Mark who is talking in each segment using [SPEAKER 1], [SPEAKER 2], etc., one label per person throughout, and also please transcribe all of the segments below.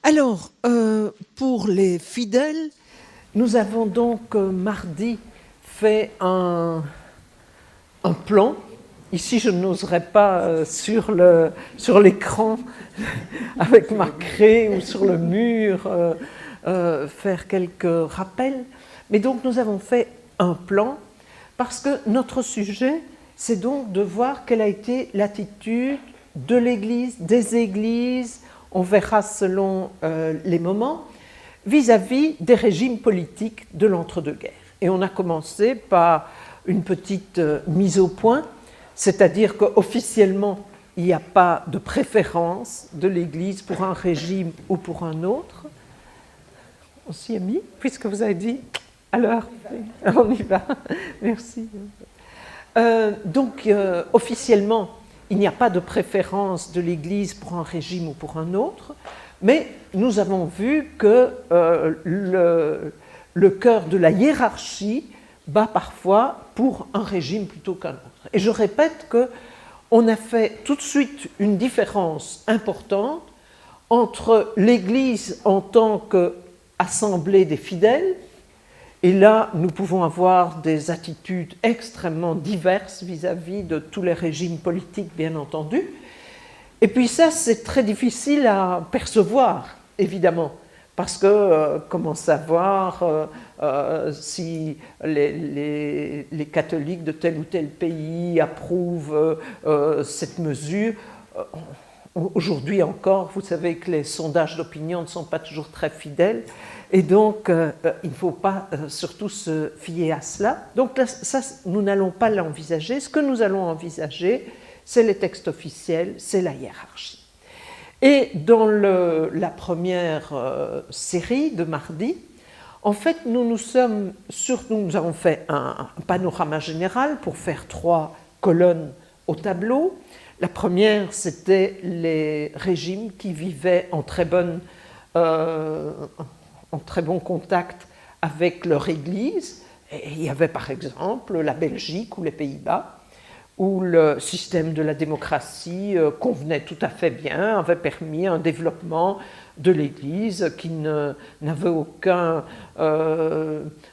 [SPEAKER 1] Alors, pour les fidèles, nous avons donc mardi fait un plan. Ici, je n'oserais pas sur l'écran avec ma craie ou sur le mur faire quelques rappels. Mais donc, nous avons fait un plan parce que notre sujet, c'est donc de voir quelle a été l'attitude de l'Église, des églises, on verra selon les moments, vis-à-vis des régimes politiques de l'entre-deux-guerres. Et on a commencé par une petite mise au point, c'est-à-dire qu'officiellement, il n'y a pas de préférence de l'Église pour un régime ou pour un autre. On s'y est mis, puisque vous avez dit, alors, on y va. Merci. Donc, officiellement, il n'y a pas de préférence de l'Église pour un régime ou pour un autre, mais nous avons vu que le cœur de la hiérarchie bat parfois pour un régime plutôt qu'un autre. Et je répète qu'on a fait tout de suite une différence importante entre l'Église en tant qu'assemblée des fidèles, et là, nous pouvons avoir des attitudes extrêmement diverses vis-à-vis de tous les régimes politiques, bien entendu. Et puis ça, c'est très difficile à percevoir, évidemment, parce que comment savoir si les catholiques de tel ou tel pays approuvent cette mesure. Aujourd'hui encore, vous savez que les sondages d'opinion ne sont pas toujours très fidèles, et donc il ne faut pas surtout se fier à cela. Donc là, ça, nous n'allons pas l'envisager. Ce que nous allons envisager, c'est les textes officiels, c'est la hiérarchie. Et dans la première série de mardi, en fait, nous avons fait un panorama général pour faire 3 colonnes au tableau. La première, c'était les régimes qui vivaient en très bon contact avec leur Église. Et il y avait par exemple la Belgique ou les Pays-Bas, où le système de la démocratie convenait tout à fait bien, avait permis un développement de l'Église qui n'avait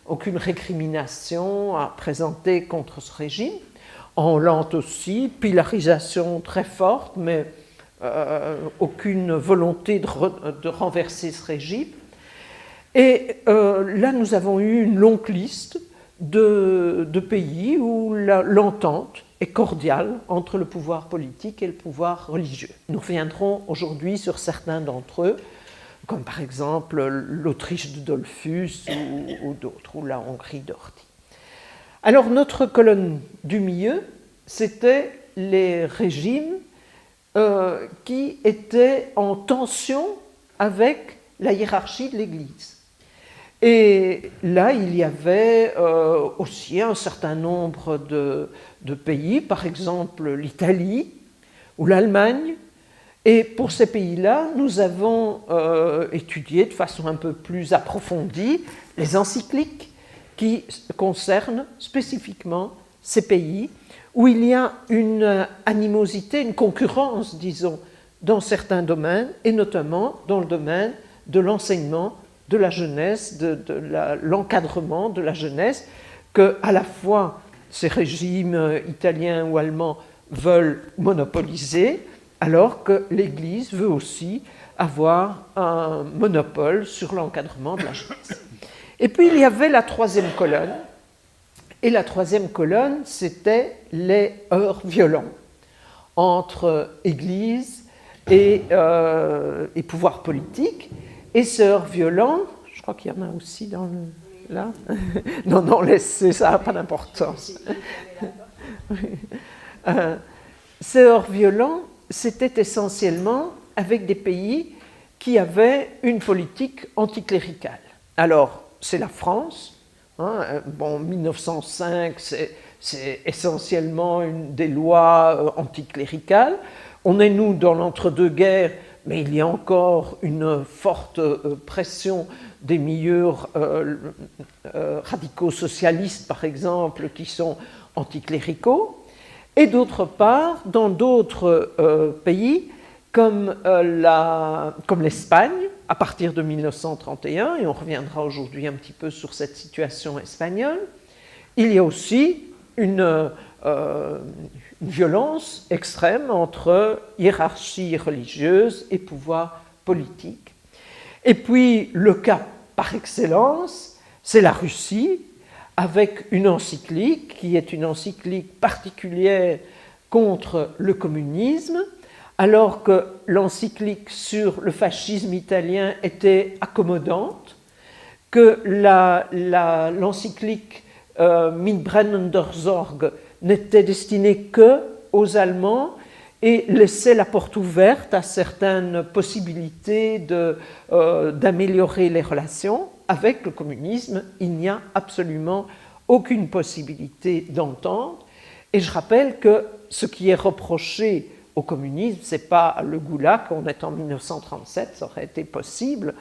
[SPEAKER 1] aucune récrimination à présenter contre ce régime. En Hollande aussi, pilarisation très forte, mais aucune volonté de renverser ce régime. Et là, nous avons eu une longue liste de pays où l'entente est cordiale entre le pouvoir politique et le pouvoir religieux. Nous reviendrons aujourd'hui sur certains d'entre eux, comme par exemple l'Autriche de Dollfuss ou d'autres, ou la Hongrie d'Horthy. Alors, notre colonne du milieu, c'était les régimes qui étaient en tension avec la hiérarchie de l'Église. Et là, il y avait aussi un certain nombre de pays, par exemple l'Italie ou l'Allemagne. Et pour ces pays-là, nous avons étudié de façon un peu plus approfondie les encycliques qui concernent spécifiquement ces pays où il y a une animosité, une concurrence, disons, dans certains domaines, et notamment dans le domaine de l'enseignement de la jeunesse, de l'encadrement de la jeunesse, que à la fois ces régimes italiens ou allemands veulent monopoliser, alors que l'Église veut aussi avoir un monopole sur l'encadrement de la jeunesse. Et puis il y avait la troisième colonne, et la troisième colonne, c'était les heurts violents entre Église et pouvoir politique. Et ces heurts violents, je crois qu'il y en a aussi là. Non, laissez, ça n'a pas d'importance. Ces heurts violents, c'était essentiellement avec des pays qui avaient une politique anticléricale. Alors, c'est la France. Bon, 1905, c'est essentiellement des lois anticléricales. On est, nous, dans l'entre-deux-guerres, mais il y a encore une forte pression des milieux radicaux socialistes, par exemple, qui sont anticléricaux. Et d'autre part, dans d'autres pays, comme l'Espagne, à partir de 1931, et on reviendra aujourd'hui un petit peu sur cette situation espagnole, il y a aussi une violence extrême entre hiérarchie religieuse et pouvoir politique. Et puis, le cas par excellence, c'est la Russie, avec une encyclique qui est une encyclique particulière contre le communisme, alors que l'encyclique sur le fascisme italien était accommodante, que l'encyclique Mitbrennender Sorge n'était destinée qu'aux Allemands et laissait la porte ouverte à certaines possibilités d'améliorer les relations. Avec le communisme, il n'y a absolument aucune possibilité d'entente. Et je rappelle que ce qui est reproché au communisme, ce n'est pas le goulag, on est en 1937, ça aurait été possible,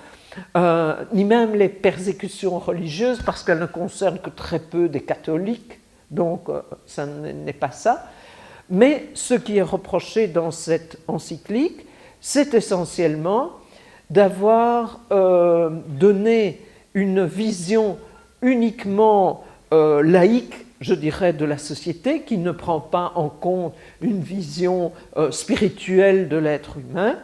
[SPEAKER 1] ni même les persécutions religieuses, parce qu'elles ne concernent que très peu des catholiques, donc ça n'est pas ça. Mais ce qui est reproché dans cette encyclique, c'est essentiellement d'avoir donné une vision uniquement laïque, je dirais, de la société, qui ne prend pas en compte une vision spirituelle de l'être humain,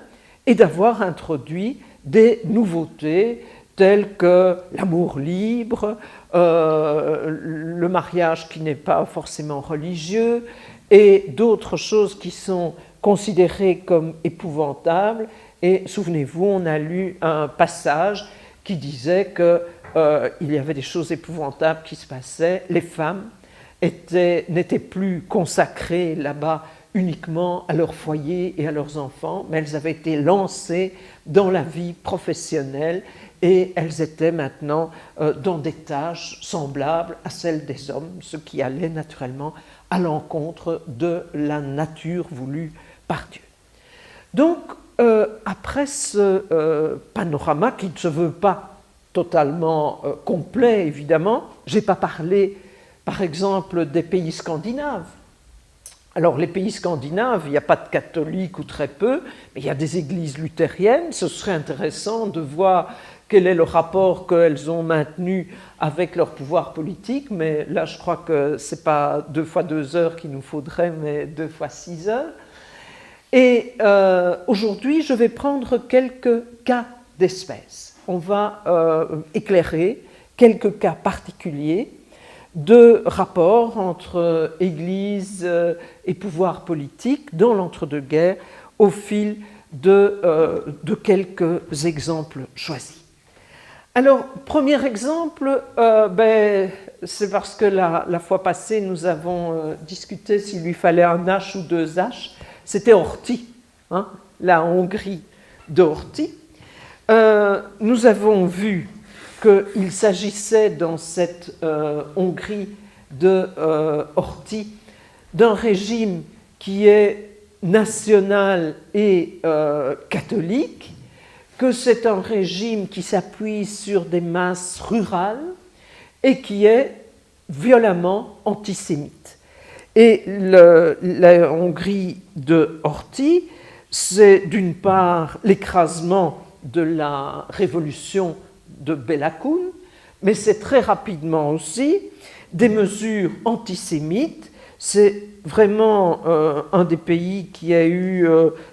[SPEAKER 1] et d'avoir introduit des nouveautés telles que l'amour libre, le mariage qui n'est pas forcément religieux, et d'autres choses qui sont considérées comme épouvantables. Et souvenez-vous, on a lu un passage qui disait qu'il y avait des choses épouvantables qui se passaient. Les femmes n'étaient plus consacrées là-bas uniquement à leur foyer et à leurs enfants, mais elles avaient été lancées dans la vie professionnelle et elles étaient maintenant dans des tâches semblables à celles des hommes, ce qui allait naturellement à l'encontre de la nature voulue par Dieu. Donc, après ce panorama qui ne se veut pas totalement complet, évidemment, je n'ai pas parlé, par exemple, des pays scandinaves. Alors, les pays scandinaves, il n'y a pas de catholiques ou très peu, mais il y a des églises luthériennes. Ce serait intéressant de voir quel est le rapport qu'elles ont maintenu avec leur pouvoir politique, mais là, je crois que ce n'est pas 2 fois 2 heures qu'il nous faudrait, mais 2 fois 6 heures. Et aujourd'hui, je vais prendre quelques cas d'espèces. On va éclairer quelques cas particuliers de rapports entre Église et pouvoir politique dans l'entre-deux-guerres au fil de quelques exemples choisis. Alors, premier exemple, c'est parce que la fois passée, nous avons discuté s'il lui fallait un H ou 2 H. C'était Horthy, hein, la Hongrie de Horthy. Nous avons vu qu'il s'agissait dans cette Hongrie de Horthy d'un régime qui est national et catholique, que c'est un régime qui s'appuie sur des masses rurales et qui est violemment antisémite. Et la Hongrie de Horthy, c'est d'une part l'écrasement de la révolution de Béla Kun, mais c'est très rapidement aussi des mesures antisémites. C'est vraiment un des pays qui a eu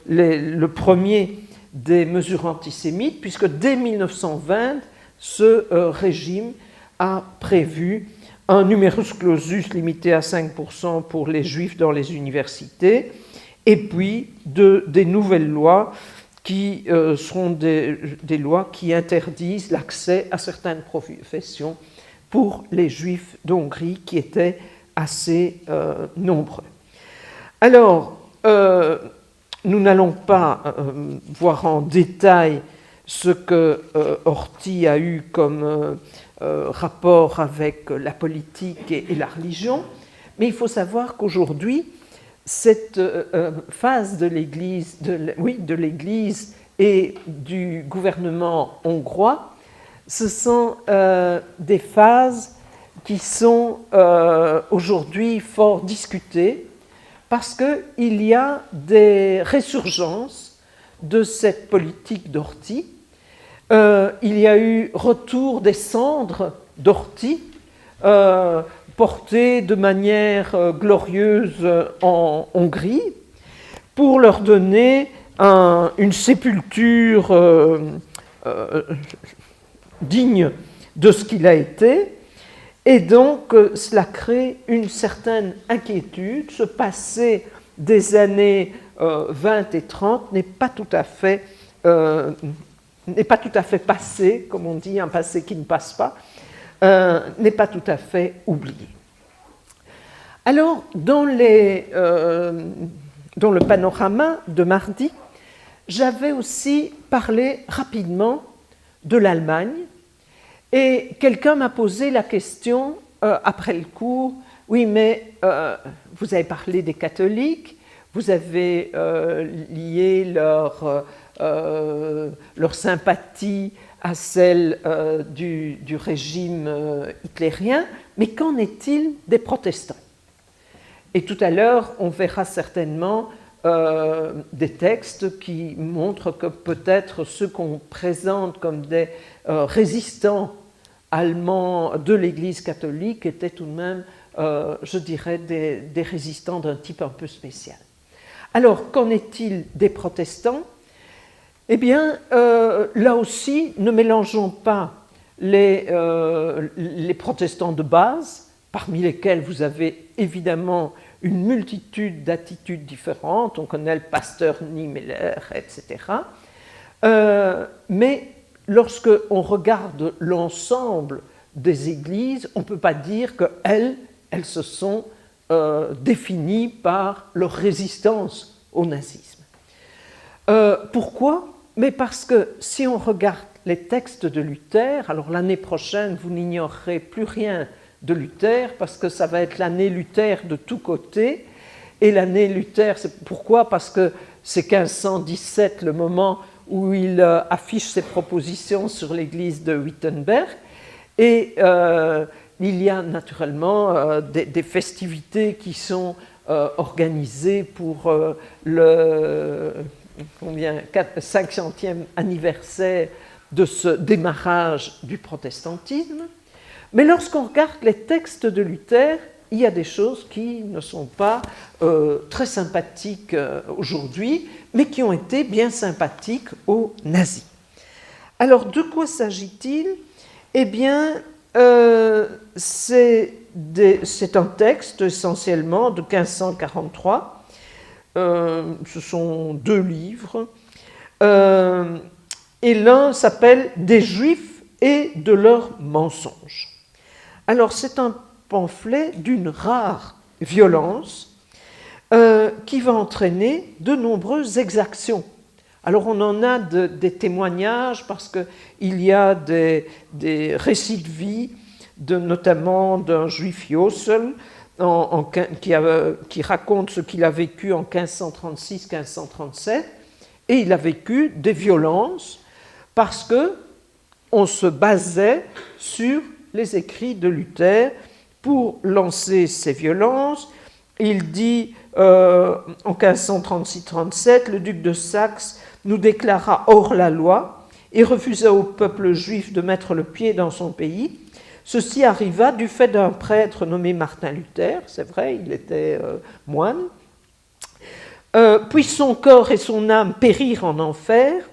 [SPEAKER 1] le premier des mesures antisémites, puisque dès 1920, ce régime a prévu un numerus clausus limité à 5% pour les juifs dans les universités, et puis des nouvelles lois qui seront des lois qui interdisent l'accès à certaines professions pour les juifs d'Hongrie qui étaient assez nombreux. Alors, nous n'allons pas voir en détail ce que Horthy a eu comme rapport avec la politique et la religion, mais il faut savoir qu'aujourd'hui, cette phase de l'Église, de l'Église et du gouvernement hongrois, ce sont des phases qui sont aujourd'hui fort discutées parce qu'il y a des résurgences de cette politique d'Horthy Il y a eu retour des cendres d'ortie, portées de manière glorieuse en Hongrie, pour leur donner une sépulture digne de ce qu'il a été. Et donc, cela crée une certaine inquiétude. Ce passé des années 20 et 30 n'est pas tout à fait passé, comme on dit, un passé qui ne passe pas, n'est pas tout à fait oublié. Alors, dans le panorama de mardi, j'avais aussi parlé rapidement de l'Allemagne, et quelqu'un m'a posé la question après le cours, oui, mais vous avez parlé des catholiques, vous avez lié leur sympathie à celle du régime hitlérien, mais qu'en est-il des protestants? Et tout à l'heure, on verra certainement des textes qui montrent que peut-être ceux qu'on présente comme des résistants allemands de l'Église catholique étaient tout de même, je dirais, des résistants d'un type un peu spécial. Alors, qu'en est-il des protestants? Eh bien, là aussi, ne mélangeons pas les protestants de base, parmi lesquels vous avez évidemment une multitude d'attitudes différentes. On connaît le pasteur Niemöller, etc. Mais lorsque on regarde l'ensemble des églises, on ne peut pas dire qu'elles se sont définies par leur résistance au nazisme. Pourquoi? Mais parce que si on regarde les textes de Luther, alors l'année prochaine, vous n'ignorerez plus rien de Luther, parce que ça va être l'année Luther de tous côtés. Et l'année Luther, c'est pourquoi? Parce que c'est 1517, le moment où il affiche ses propositions sur l'église de Wittenberg. Et il y a naturellement des festivités qui sont organisées pour le 500e anniversaire de ce démarrage du protestantisme. Mais lorsqu'on regarde les textes de Luther, il y a des choses qui ne sont pas très sympathiques aujourd'hui, mais qui ont été bien sympathiques aux nazis. Alors, de quoi s'agit-il? Eh bien, c'est un texte essentiellement de 1543. Ce sont 2 livres. Et l'un s'appelle « Des Juifs et de leurs mensonges ». Alors, c'est un pamphlet d'une rare violence qui va entraîner de nombreuses exactions. Alors, on en a des témoignages parce qu'il y a des récits de vie, notamment d'un juif Jossel, qui raconte ce qu'il a vécu en 1536-1537, et il a vécu des violences parce qu'on se basait sur les écrits de Luther pour lancer ces violences. Il dit en 1536-37, le duc de Saxe nous déclara hors la loi et refusa au peuple juif de mettre le pied dans son pays. Ceci arriva du fait d'un prêtre nommé Martin Luther, c'est vrai, il était moine. Puis son corps et son âme périrent en enfer.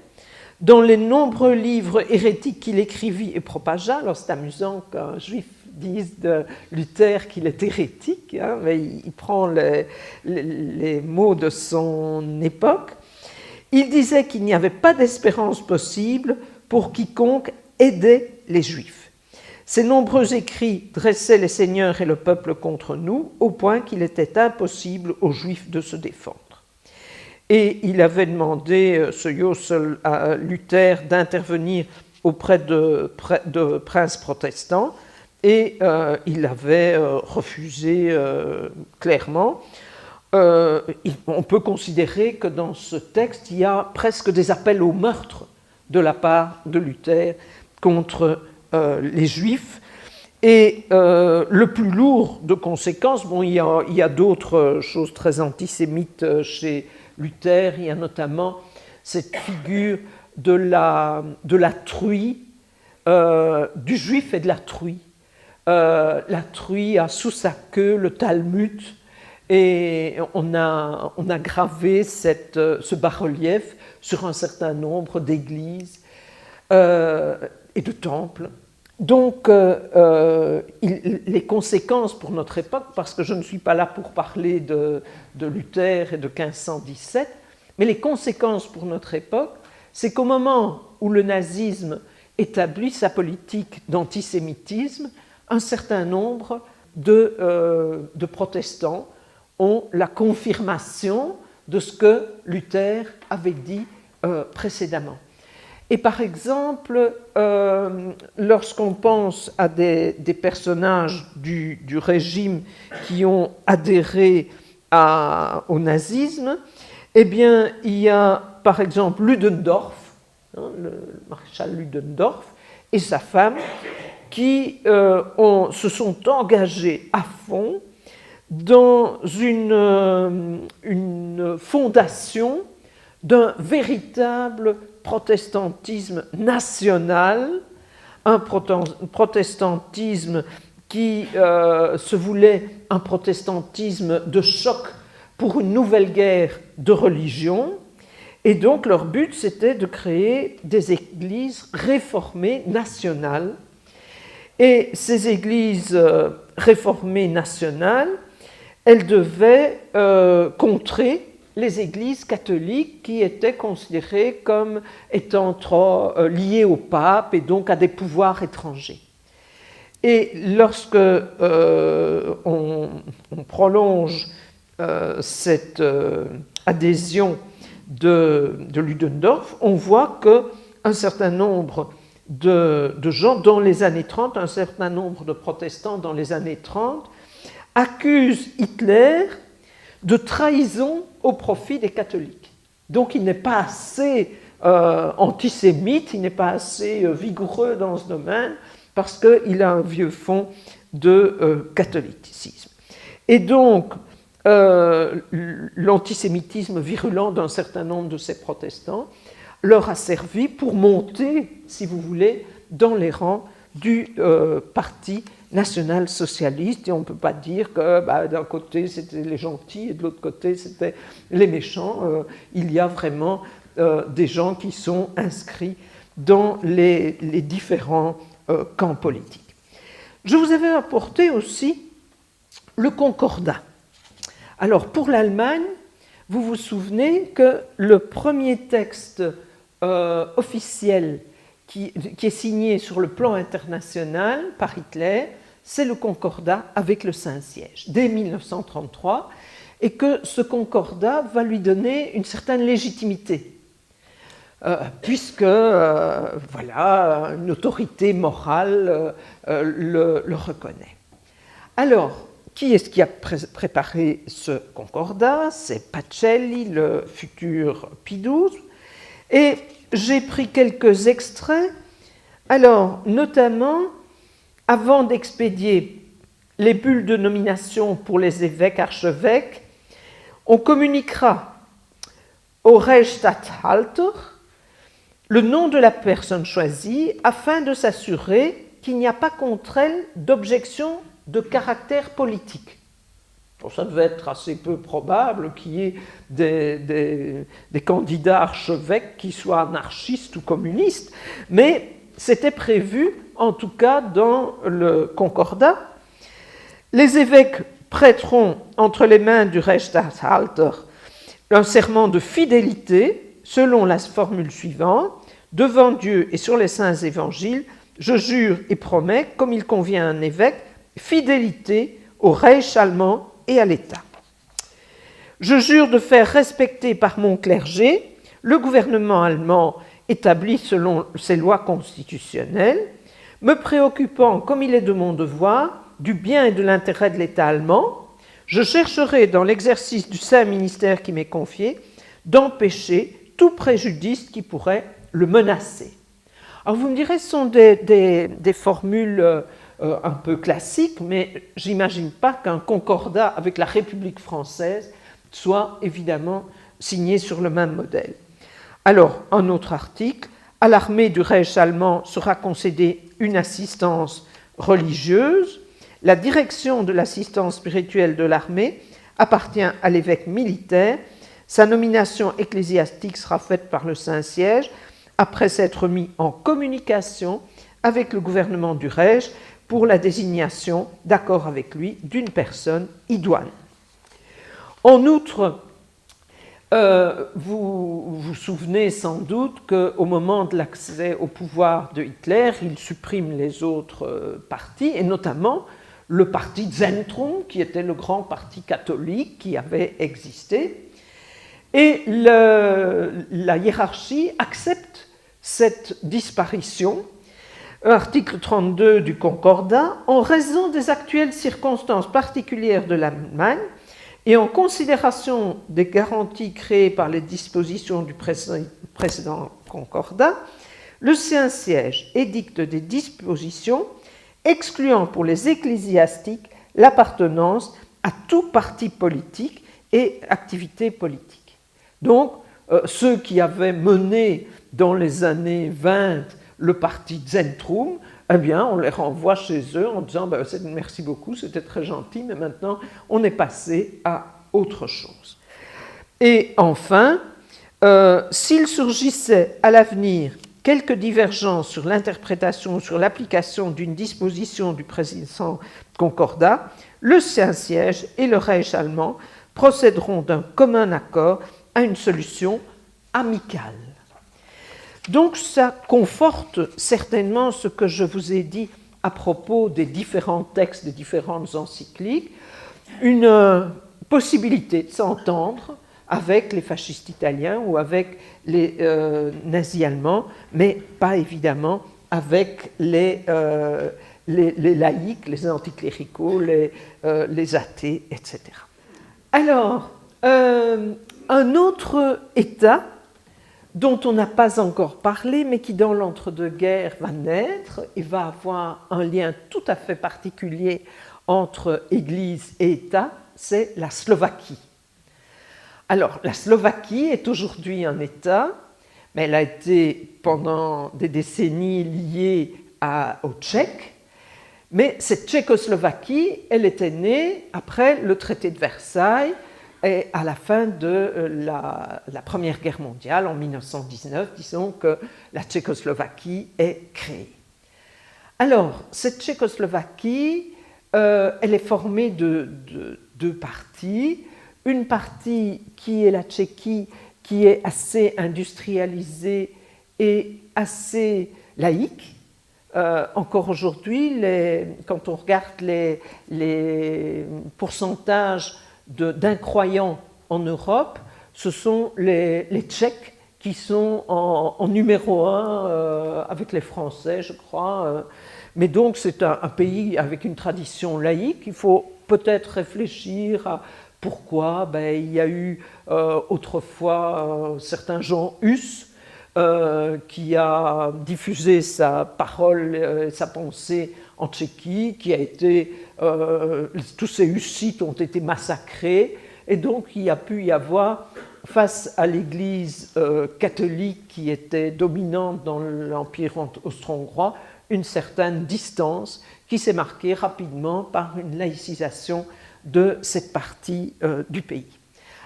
[SPEAKER 1] Dans les nombreux livres hérétiques qu'il écrivit et propagea, alors c'est amusant qu'un juif dise de Luther qu'il est hérétique, hein, mais il prend les mots de son époque. Il disait qu'il n'y avait pas d'espérance possible pour quiconque aidait les Juifs. Ces nombreux écrits dressaient les seigneurs et le peuple contre nous, au point qu'il était impossible aux Juifs de se défendre. Et il avait demandé, ce Jossel, à Luther d'intervenir auprès de princes protestants, et il avait refusé clairement. On peut considérer que dans ce texte, il y a presque des appels au meurtre de la part de Luther contre les Juifs. Et le plus lourd de conséquences, bon, il y a d'autres choses très antisémites chez Luther. Il y a notamment cette figure de la truie, du juif et de la truie. La truie a sous sa queue le Talmud, et on a gravé ce bas-relief sur un certain nombre d'églises et de temples. Donc, les conséquences pour notre époque, parce que je ne suis pas là pour parler de Luther et de 1517, mais les conséquences pour notre époque, c'est qu'au moment où le nazisme établit sa politique d'antisémitisme, un certain nombre de protestants ont la confirmation de ce que Luther avait dit précédemment. Et par exemple, lorsqu'on pense à des personnages du régime qui ont adhéré au nazisme, eh bien, il y a par exemple Ludendorff, le maréchal Ludendorff, et sa femme, qui se sont engagés à fond dans une fondation d'un véritable protestantisme national, un protestantisme qui se voulait un protestantisme de choc pour une nouvelle guerre de religion. Et donc leur but, c'était de créer des églises réformées nationales. Et ces églises réformées nationales, elles devaient contrer les églises catholiques qui étaient considérées comme étant trop liées au pape et donc à des pouvoirs étrangers. Et lorsque on prolonge cette adhésion de Ludendorff, on voit qu'un certain nombre de gens dans les années 30, un certain nombre de protestants dans les années 30, accusent Hitler de trahison au profit des catholiques. Donc il n'est pas assez antisémite, il n'est pas assez vigoureux dans ce domaine, parce qu'il a un vieux fond de catholicisme. Et donc, l'antisémitisme virulent d'un certain nombre de ces protestants leur a servi pour monter, si vous voulez, dans les rangs du Parti national-socialiste. Et on ne peut pas dire que d'un côté c'était les gentils et de l'autre côté c'était les méchants. Il y a vraiment des gens qui sont inscrits dans les différents camps politiques. Je vous avais apporté aussi le Concordat. Alors pour l'Allemagne, vous vous souvenez que le premier texte officiel qui est signé sur le plan international par Hitler, c'est le Concordat avec le Saint-Siège, dès 1933, et que ce Concordat va lui donner une certaine légitimité, puisque voilà, une autorité morale le reconnaît. Alors, qui est-ce qui a préparé ce Concordat? C'est Pacelli, le futur Pie XII. Et j'ai pris quelques extraits. Alors, notamment, avant d'expédier les bulles de nomination pour les évêques, archevêques, on communiquera au Reichsstatthalter le nom de la personne choisie afin de s'assurer qu'il n'y a pas contre elle d'objection de caractère politique. Bon, ça devait être assez peu probable qu'il y ait des candidats archevêques qui soient anarchistes ou communistes, mais c'était prévu, en tout cas dans le Concordat. Les évêques prêteront entre les mains du Reichsstatthalter un serment de fidélité selon la formule suivante: devant Dieu et sur les saints évangiles, je jure et promets, comme il convient à un évêque, fidélité au Reich allemand et à l'État. Je jure de faire respecter par mon clergé le gouvernement allemand établi selon ses lois constitutionnelles, me préoccupant, comme il est de mon devoir, du bien et de l'intérêt de l'État allemand. Je chercherai, dans l'exercice du saint ministère qui m'est confié, d'empêcher tout préjudice qui pourrait le menacer. Alors vous me direz, ce sont des formules un peu classique, mais j'imagine pas qu'un concordat avec la République française soit évidemment signé sur le même modèle. Alors, un autre article, à l'armée du Reich allemand sera concédée une assistance religieuse. La direction de l'assistance spirituelle de l'armée appartient à l'évêque militaire. Sa nomination ecclésiastique sera faite par le Saint-Siège après s'être mis en communication avec le gouvernement du Reich pour la désignation, d'accord avec lui, d'une personne idoine. En outre, vous vous souvenez sans doute qu'au moment de l'accès au pouvoir de Hitler, il supprime les autres partis, et notamment le parti Zentrum, qui était le grand parti catholique qui avait existé. Et la hiérarchie accepte cette disparition, article 32 du Concordat, en raison des actuelles circonstances particulières de l'Allemagne et en considération des garanties créées par les dispositions du précédent Concordat, le Saint-Siège édicte des dispositions excluant pour les ecclésiastiques l'appartenance à tout parti politique et activité politique. Donc, ceux qui avaient mené dans les années 20 le parti Zentrum, eh bien, on les renvoie chez eux en disant « merci beaucoup, c'était très gentil, mais maintenant, on est passé à autre chose ». Et enfin, s'il surgissait à l'avenir quelques divergences sur l'interprétation ou sur l'application d'une disposition du précédent Concordat, le Saint-Siège et le Reich allemand procéderont d'un commun accord à une solution amicale. Donc ça conforte certainement ce que je vous ai dit à propos des différents textes, des différentes encycliques, une possibilité de s'entendre avec les fascistes italiens ou avec les nazis allemands, mais pas évidemment avec les laïcs, les anticléricaux, les athées, etc. Alors, un autre État dont on n'a pas encore parlé, mais qui dans l'entre-deux-guerres va naître et va avoir un lien tout à fait particulier entre Église et État, c'est la Slovaquie. Alors, la Slovaquie est aujourd'hui un État, mais elle a été pendant des décennies liée aux Tchèques, mais cette Tchécoslovaquie, elle était née après le traité de Versailles, et à la fin de la Première Guerre mondiale, en 1919, disons que la Tchécoslovaquie est créée. Alors, cette Tchécoslovaquie, elle est formée de deux parties. Une partie qui est la Tchéquie, qui est assez industrialisée et assez laïque. Encore aujourd'hui, quand on regarde les pourcentages d'incroyants en Europe, ce sont les Tchèques qui sont en numéro 1 avec les Français, je crois. Mais donc c'est un pays avec une tradition laïque. Il faut peut-être réfléchir à pourquoi il y a eu autrefois certains Jean Hus qui a diffusé sa parole, sa pensée en Tchéquie, qui a été, tous ces hussites ont été massacrés, et donc il y a pu y avoir, face à l'Église catholique qui était dominante dans l'Empire austro-hongrois, une certaine distance qui s'est marquée rapidement par une laïcisation de cette partie du pays.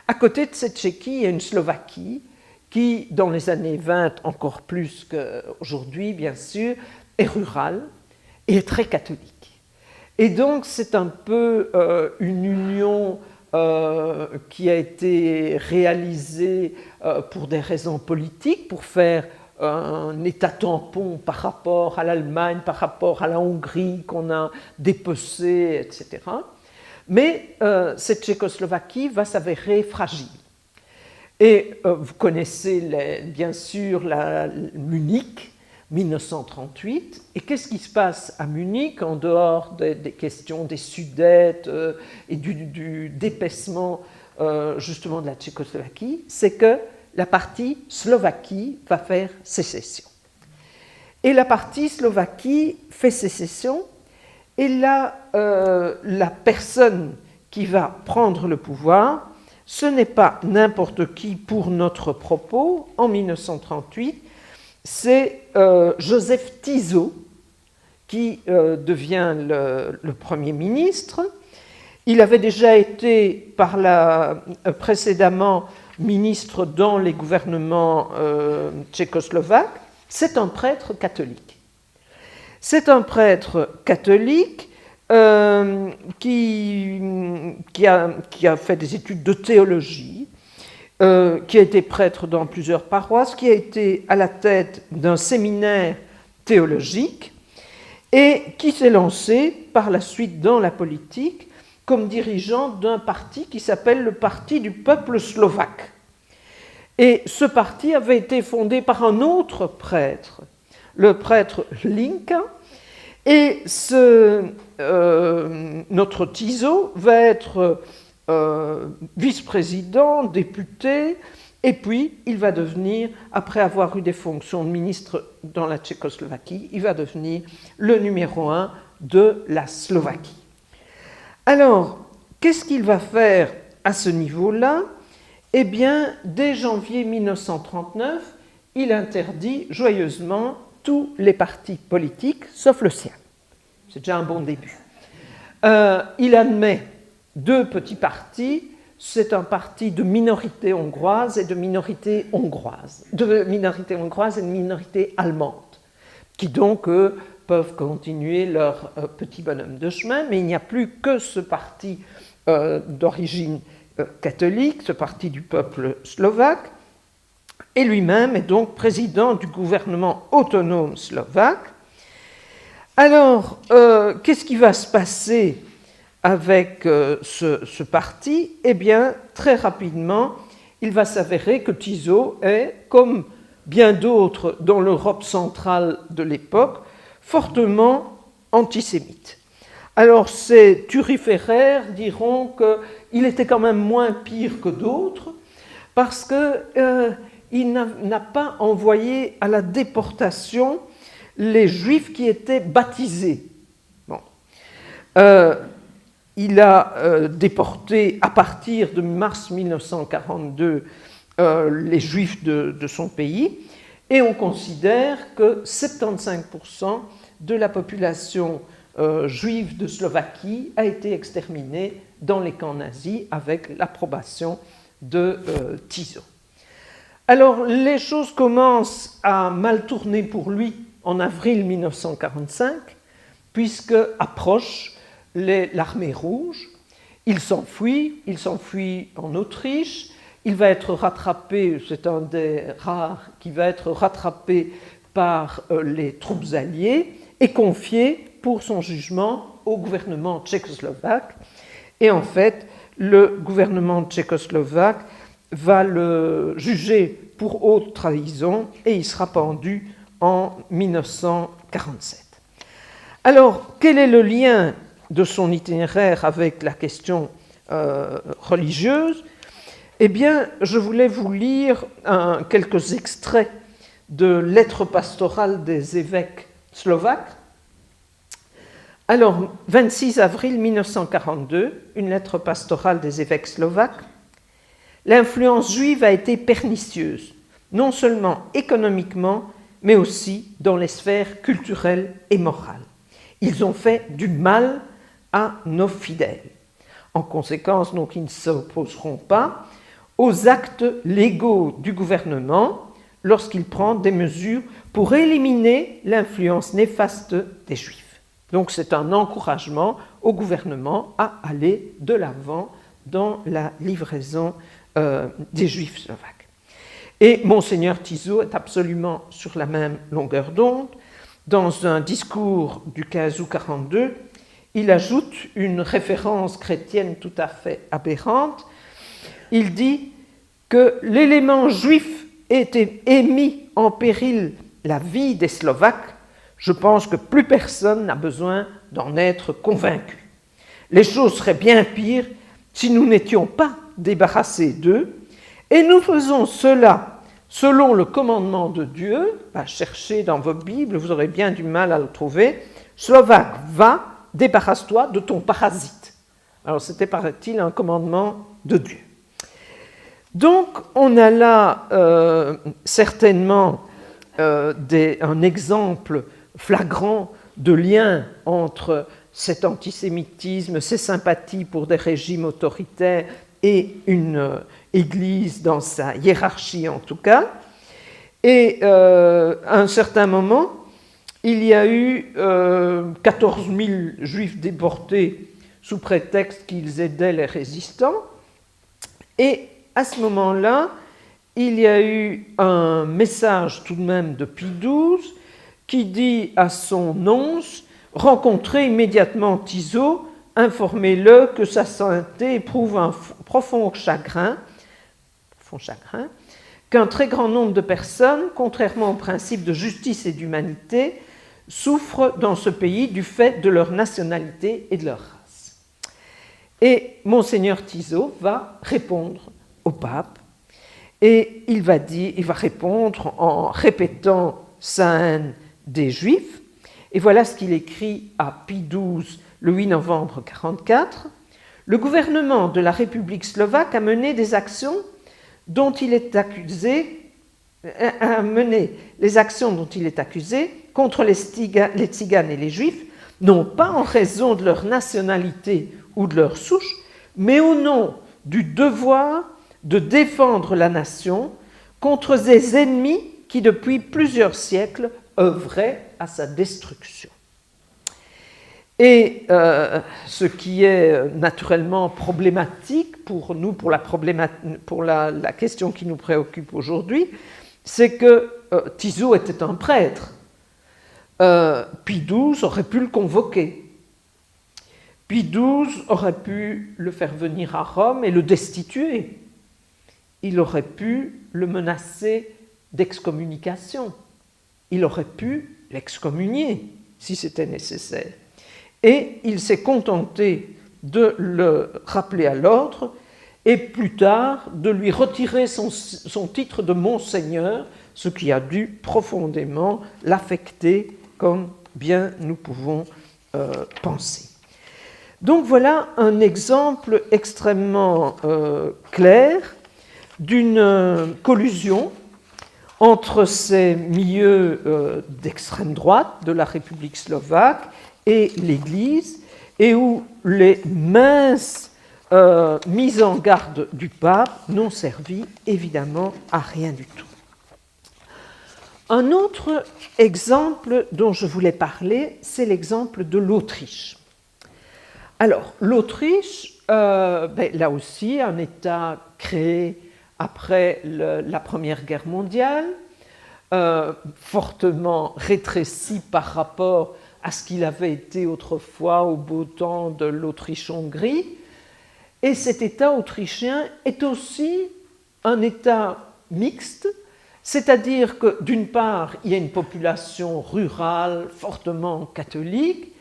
[SPEAKER 1] À côté de cette Tchéquie, il y a une Slovaquie qui, dans les années 20, encore plus qu'aujourd'hui, bien sûr, est rurale et est très catholique. Et donc, c'est un peu une union qui a été réalisée pour des raisons politiques, pour faire un État tampon par rapport à l'Allemagne, par rapport à la Hongrie qu'on a dépecée, etc. Mais cette Tchécoslovaquie va s'avérer fragile. Et vous connaissez bien sûr Munich, 1938. Et qu'est-ce qui se passe à Munich, en dehors des questions des Sudètes et du dépaissement justement de la Tchécoslovaquie? C'est que la partie Slovaquie va faire sécession. Et la partie Slovaquie fait sécession, et là, la personne qui va prendre le pouvoir ce n'est pas n'importe qui pour notre propos. En 1938, c'est Joseph Tiso qui devient le Premier ministre. Il avait déjà été précédemment ministre dans les gouvernements tchécoslovaques. C'est un prêtre catholique. C'est un prêtre catholique qui a fait des études de théologie, qui a été prêtre dans plusieurs paroisses, qui a été à la tête d'un séminaire théologique et qui s'est lancé par la suite dans la politique comme dirigeant d'un parti qui s'appelle le Parti du peuple slovaque. Et ce parti avait été fondé par un autre prêtre, le prêtre Hlinka, et notre Tiso va être vice-président, député, et puis il va devenir, après avoir eu des fonctions de ministre dans la Tchécoslovaquie, il va devenir le numéro 1 de la Slovaquie. Alors, qu'est-ce qu'il va faire à ce niveau-là? Eh bien, dès janvier 1939, il interdit joyeusement tous les partis politiques, sauf le sien. C'est déjà un bon début. Il admet 2 petits partis. C'est un parti de minorité hongroise et de minorité hongroise, de minorité allemande, qui donc, eux, peuvent continuer leur petit bonhomme de chemin, mais il n'y a plus que ce parti d'origine catholique, ce parti du peuple slovaque, et lui-même est donc président du gouvernement autonome slovaque. Alors, qu'est-ce qui va se passer avec ce parti? Eh bien, très rapidement, il va s'avérer que Tiso est, comme bien d'autres dans l'Europe centrale de l'époque, fortement antisémite. Alors, ces turiféraires diront qu'il était quand même moins pire que d'autres, parce qu'il n'a pas envoyé à la déportation les Juifs qui étaient baptisés. Bon. Il a déporté à partir de mars 1942 les Juifs de son pays, et on considère que 75% de la population juive de Slovaquie a été exterminée dans les camps nazis avec l'approbation de Tiso. Alors, les choses commencent à mal tourner pour lui en avril 1945, puisque approche l'armée rouge. Il s'enfuit en Autriche, il va être rattrapé, c'est un des rares qui va être rattrapé par les troupes alliées et confié pour son jugement au gouvernement tchécoslovaque. Et en fait, le gouvernement tchécoslovaque va le juger pour haute trahison et il sera pendu en 1947. Alors, quel est le lien de son itinéraire avec la question religieuse? Eh bien, je voulais vous lire quelques extraits de lettres pastorales des évêques slovaques. Alors, 26 avril 1942, une lettre pastorale des évêques slovaques. L'influence juive a été pernicieuse, non seulement économiquement, mais aussi dans les sphères culturelles et morales. Ils ont fait du mal à nos fidèles. En conséquence, donc, ils ne s'opposeront pas aux actes légaux du gouvernement lorsqu'il prend des mesures pour éliminer l'influence néfaste des Juifs. Donc c'est un encouragement au gouvernement à aller de l'avant dans la livraison des Juifs slovaques. Et Monseigneur Tiso est absolument sur la même longueur d'onde. Dans un discours du 15 août 1942, il ajoute une référence chrétienne tout à fait aberrante. Il dit que l'élément juif ait mis en péril la vie des Slovaques. Je pense que plus personne n'a besoin d'en être convaincu. Les choses seraient bien pires si nous n'étions pas débarrassés d'eux, et nous faisons cela selon le commandement de Dieu. Cherchez dans vos Bibles, vous aurez bien du mal à le trouver. Slovaque, va, débarrasse-toi de ton parasite. Alors c'était, paraît-il, un commandement de Dieu. Donc, on a là certainement un exemple flagrant de lien entre cet antisémitisme, ces sympathies pour des régimes autoritaires et une Église dans sa hiérarchie en tout cas. Et à un certain moment, il y a eu 14 000 juifs déportés sous prétexte qu'ils aidaient les résistants. Et à ce moment-là, il y a eu un message tout de même de Pie XII qui dit à son nonce « Rencontrez immédiatement Tizot, informez-le que sa sainteté éprouve un profond chagrin qu'un très grand nombre de personnes, contrairement au principe de justice et d'humanité, souffrent dans ce pays du fait de leur nationalité et de leur race. » Et Monseigneur Tizot va répondre au pape, et il va répondre en répétant sa haine des Juifs. Et voilà ce qu'il écrit à Pie XII le 8 novembre 1944. « Le gouvernement de la République slovaque a mené des actions dont il est accusé, contre les tziganes et les juifs, non pas en raison de leur nationalité ou de leur souche, mais au nom du devoir de défendre la nation contre des ennemis qui, depuis plusieurs siècles, œuvraient à sa destruction. » Et ce qui est naturellement problématique pour nous, pour la question qui nous préoccupe aujourd'hui, c'est que Tizot était un prêtre. Pie XII aurait pu le convoquer. Pie XII aurait pu le faire venir à Rome et le destituer. Il aurait pu le menacer d'excommunication. Il aurait pu l'excommunier si c'était nécessaire. Et il s'est contenté de le rappeler à l'ordre et plus tard de lui retirer son titre de monseigneur, ce qui a dû profondément l'affecter, comme bien nous pouvons penser. Donc voilà un exemple extrêmement clair d'une collusion entre ces milieux d'extrême droite de la République slovaque et l'Église, et où les minces mises en garde du pape n'ont servi évidemment à rien du tout. Un autre exemple dont je voulais parler, c'est l'exemple de l'Autriche. Alors, l'Autriche, là aussi, un État créé après la Première Guerre mondiale, fortement rétréci par rapport à ce qu'il avait été autrefois au beau temps de l'Autriche-Hongrie. Et cet État autrichien est aussi un État mixte, c'est-à-dire que d'une part, il y a une population rurale fortement catholique,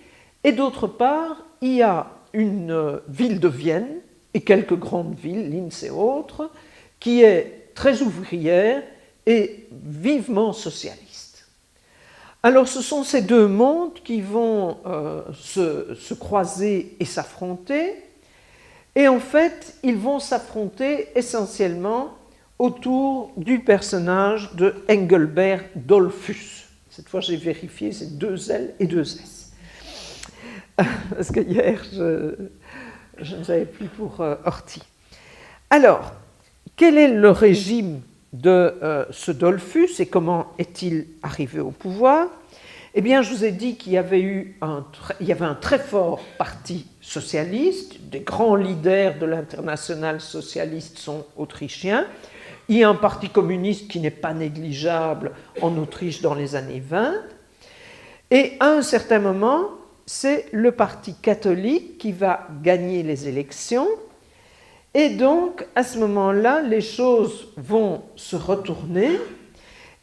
[SPEAKER 1] et d'autre part, il y a une ville de Vienne et quelques grandes villes, Linz et autres, qui est très ouvrière et vivement socialiste. Alors ce sont ces deux mondes qui vont se croiser et s'affronter, et en fait ils vont s'affronter essentiellement autour du personnage de Engelbert Dollfuss. Cette fois j'ai vérifié, c'est 2 L et 2 S. Parce que hier je ne savais plus pour Horthy. Alors, quel est le régime de ce Dollfuss et comment est-il arrivé au pouvoir? Eh bien, je vous ai dit qu'il y avait un très fort parti socialiste, des grands leaders de l'internationale socialiste sont autrichiens. Il y a un parti communiste qui n'est pas négligeable en Autriche dans les années 20. Et à un certain moment, c'est le parti catholique qui va gagner les élections. Et donc, à ce moment-là, les choses vont se retourner,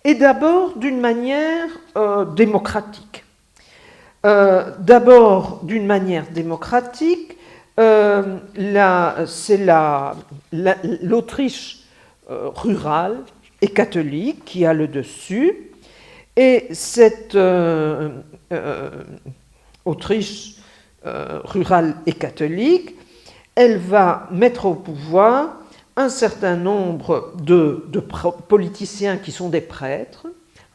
[SPEAKER 1] et d'abord d'une manière démocratique. C'est l'Autriche rurale et catholique qui a le dessus, et cette Autriche rurale et catholique, elle va mettre au pouvoir un certain nombre de politiciens qui sont des prêtres.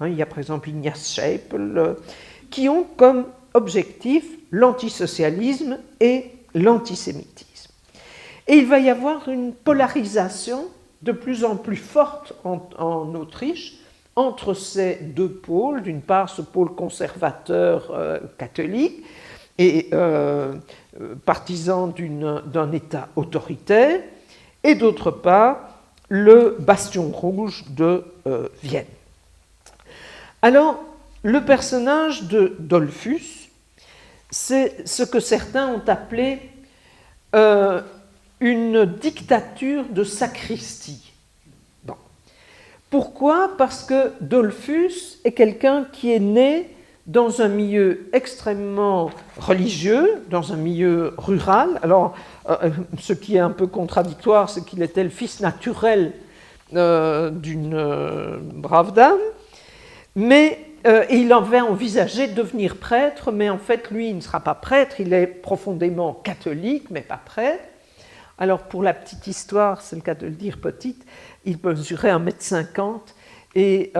[SPEAKER 1] Il y a par exemple Ignaz Scheipel, qui ont comme objectif l'antisocialisme et l'antisémitisme. Et il va y avoir une polarisation de plus en plus forte en Autriche entre ces deux pôles, d'une part ce pôle conservateur catholique et partisan d'un État autoritaire, et d'autre part le bastion rouge de Vienne. Alors, le personnage de Dollfuss, c'est ce que certains ont appelé une dictature de sacristie. Bon. Pourquoi ? Parce que Dollfuss est quelqu'un qui est né dans un milieu extrêmement religieux, dans un milieu rural. Alors, ce qui est un peu contradictoire, c'est qu'il était le fils naturel d'une brave dame, mais il avait envisagé de devenir prêtre, mais en fait, lui, il ne sera pas prêtre, il est profondément catholique, mais pas prêtre. Alors, pour la petite histoire, c'est le cas de le dire petite, il mesurait 1,50 m et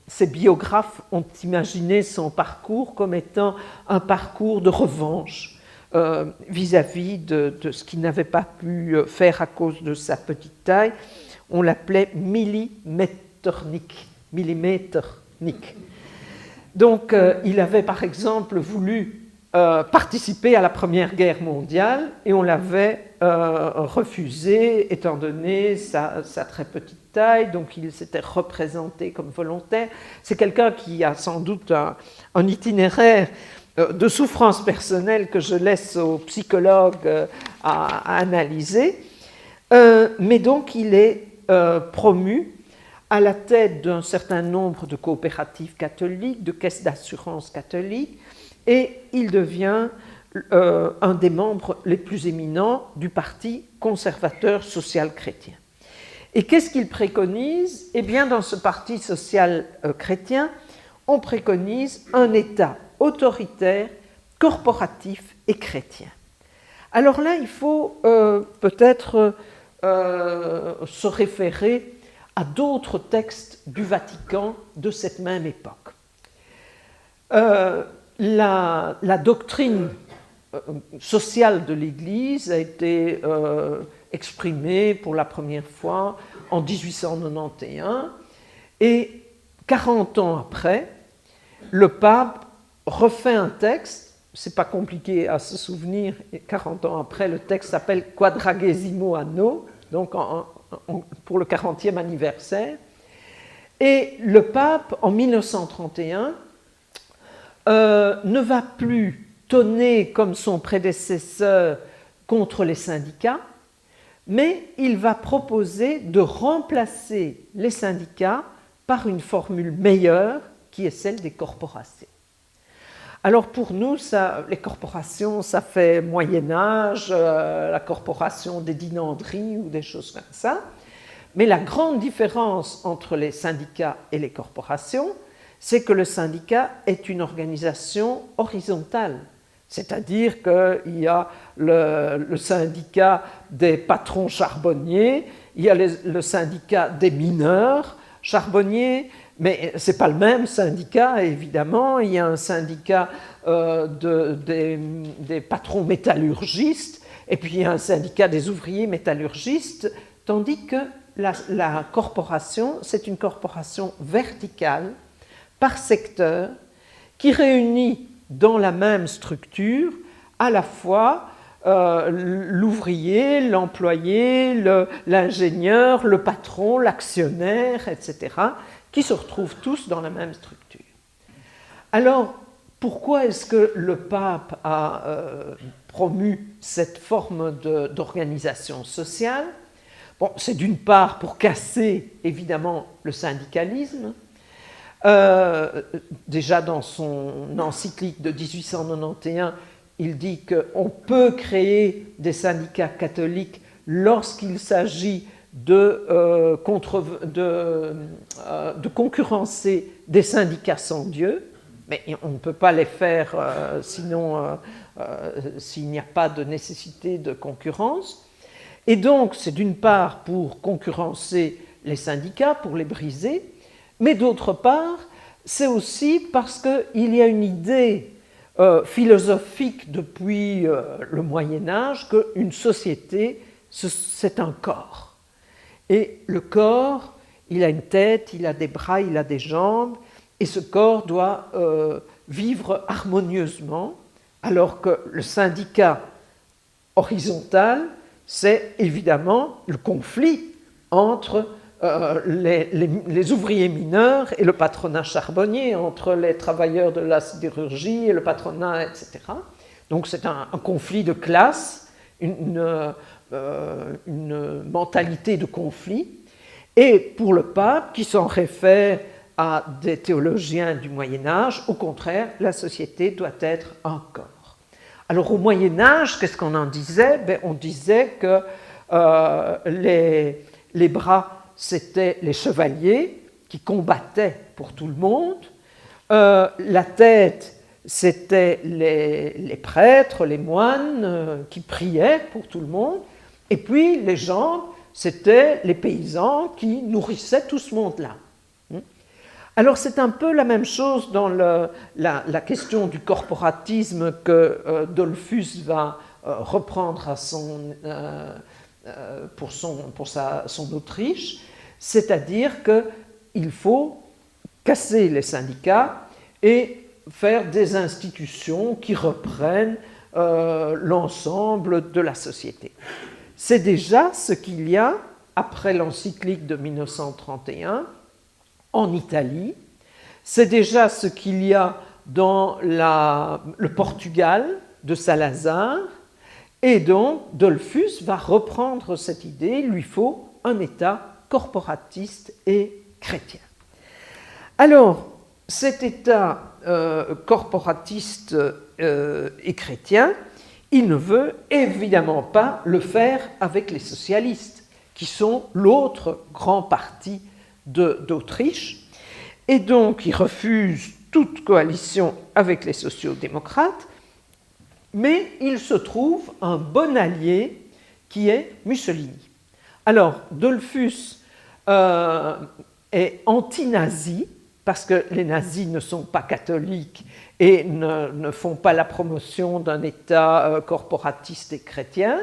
[SPEAKER 1] ses biographes ont imaginé son parcours comme étant un parcours de revanche vis-à-vis de ce qu'il n'avait pas pu faire à cause de sa petite taille. On l'appelait milliméternik. Donc, il avait par exemple voulu participer à la Première Guerre mondiale et on l'avait refusé étant donné sa très petite taille, donc il s'était représenté comme volontaire. C'est quelqu'un qui a sans doute un itinéraire de souffrance personnelle que je laisse aux psychologues à analyser, mais donc il est promu à la tête d'un certain nombre de coopératives catholiques, de caisses d'assurance catholiques, et il devient un des membres les plus éminents du Parti conservateur social chrétien. Et qu'est-ce qu'il préconise ? Eh bien, dans ce Parti social chrétien, on préconise un État autoritaire, corporatif et chrétien. Alors là, il faut peut-être se référer à d'autres textes du Vatican de cette même époque. La doctrine sociale de l'Église a été exprimée pour la première fois en 1891 et 40 ans après, le pape refait un texte, c'est pas compliqué à se souvenir, 40 ans après, le texte s'appelle Quadragesimo Anno, donc pour le 40e anniversaire, et le pape, en 1931, ne va plus tonner comme son prédécesseur contre les syndicats, mais il va proposer de remplacer les syndicats par une formule meilleure qui est celle des corporations. Alors pour nous, les corporations, ça fait Moyen-Âge, la corporation des dinanderies ou des choses comme ça, mais la grande différence entre les syndicats et les corporations, c'est que le syndicat est une organisation horizontale. C'est-à-dire qu'il y a le syndicat des patrons charbonniers, il y a le syndicat des mineurs charbonniers, mais ce n'est pas le même syndicat, évidemment. Il y a un syndicat des patrons métallurgistes, et puis il y a un syndicat des ouvriers métallurgistes, tandis que la corporation, c'est une corporation verticale, par secteur, qui réunit dans la même structure à la fois l'ouvrier, l'employé, l'ingénieur, le patron, l'actionnaire, etc., qui se retrouvent tous dans la même structure. Alors, pourquoi est-ce que le pape a promu cette forme d'organisation sociale ? Bon, c'est d'une part pour casser, évidemment, le syndicalisme. Déjà dans son encyclique de 1891, il dit qu'on peut créer des syndicats catholiques lorsqu'il s'agit de concurrencer des syndicats sans Dieu, mais on ne peut pas les faire sinon s'il n'y a pas de nécessité de concurrence. Et donc, c'est d'une part pour concurrencer les syndicats, pour les briser, mais d'autre part, c'est aussi parce qu'il y a une idée philosophique depuis le Moyen-Âge qu'une société, c'est un corps. Et le corps, il a une tête, il a des bras, il a des jambes, et ce corps doit vivre harmonieusement, alors que le syndicat horizontal, c'est évidemment le conflit entre les ouvriers mineurs et le patronat charbonnier, entre les travailleurs de la sidérurgie et le patronat, etc. Donc c'est un conflit de classe, une mentalité de conflit. Et pour le pape, qui s'en réfère à des théologiens du Moyen-Âge, au contraire, la société doit être un corps. Alors au Moyen-Âge, qu'est-ce qu'on en disait? On disait que les bras, c'était les chevaliers qui combattaient pour tout le monde. La tête, c'était les prêtres, les moines qui priaient pour tout le monde. Et puis les jambes, c'était les paysans qui nourrissaient tout ce monde-là. Alors c'est un peu la même chose dans la question du corporatisme que Dollfuss va reprendre à pour son Autriche, c'est-à-dire qu'il faut casser les syndicats et faire des institutions qui reprennent l'ensemble de la société. C'est déjà ce qu'il y a après l'encyclique de 1931 en Italie, c'est déjà ce qu'il y a dans le Portugal de Salazar, et donc Dollfuss va reprendre cette idée, il lui faut un État corporatiste et chrétien. Alors, cet État corporatiste et chrétien, il ne veut évidemment pas le faire avec les socialistes, qui sont l'autre grand parti d'Autriche, et donc il refuse toute coalition avec les sociaux-démocrates, mais il se trouve un bon allié qui est Mussolini. Alors, Dollfuss est anti-nazi, parce que les nazis ne sont pas catholiques et ne font pas la promotion d'un État corporatiste et chrétien,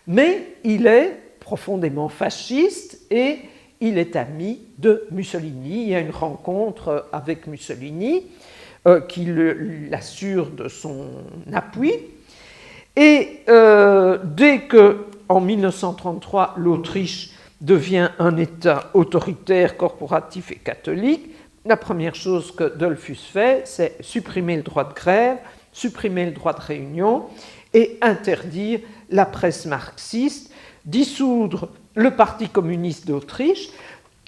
[SPEAKER 1] mais il est profondément fasciste et il est ami de Mussolini. Il y a une rencontre avec Mussolini qui l'assure de son appui. Et dès qu'en 1933, l'Autriche devient un État autoritaire, corporatif et catholique, la première chose que Dollfuss fait, c'est supprimer le droit de grève, supprimer le droit de réunion et interdire la presse marxiste, dissoudre le Parti communiste d'Autriche,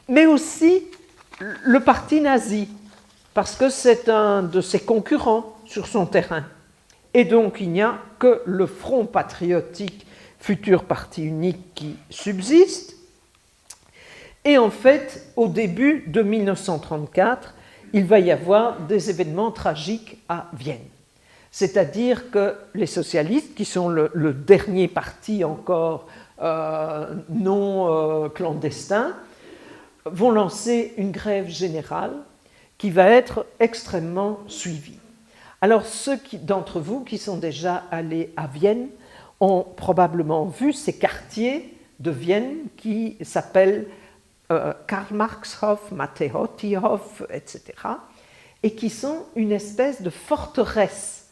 [SPEAKER 1] mais aussi le parti nazi, parce que c'est un de ses concurrents sur son terrain. Et donc il n'y a que le Front patriotique, futur parti unique, qui subsiste. Et en fait, au début de 1934, il va y avoir des événements tragiques à Vienne. C'est-à-dire que les socialistes, qui sont le dernier parti encore non clandestin, vont lancer une grève générale qui va être extrêmement suivie. Alors ceux d'entre vous qui sont déjà allés à Vienne ont probablement vu ces quartiers de Vienne qui s'appellent Karl-Marx-Hof, Matteotti-Hof, etc., et qui sont une espèce de forteresse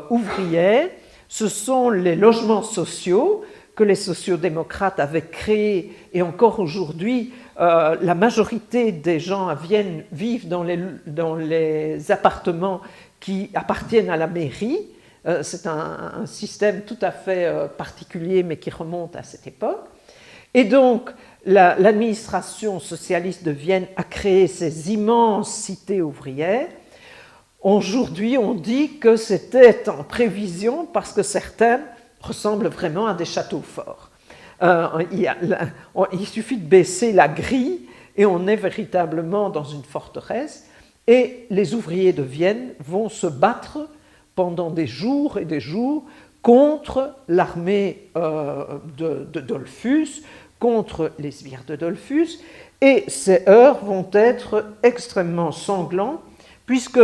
[SPEAKER 1] ouvrière. Ce sont les logements sociaux que les sociaux-démocrates avaient créés, et encore aujourd'hui, la majorité des gens à Vienne vivent dans les appartements qui appartiennent à la mairie. C'est un système tout à fait particulier, mais qui remonte à cette époque. Et donc, l'administration socialiste de Vienne a créé ces immenses cités ouvrières. Aujourd'hui, on dit que c'était en prévision parce que certaines ressemblent vraiment à des châteaux forts. Il suffit de baisser la grille et on est véritablement dans une forteresse. Et les ouvriers de Vienne vont se battre pendant des jours et des jours contre l'armée de Dollfus, contre les sbires de Dollfus, et ces heurts vont être extrêmement sanglants, puisque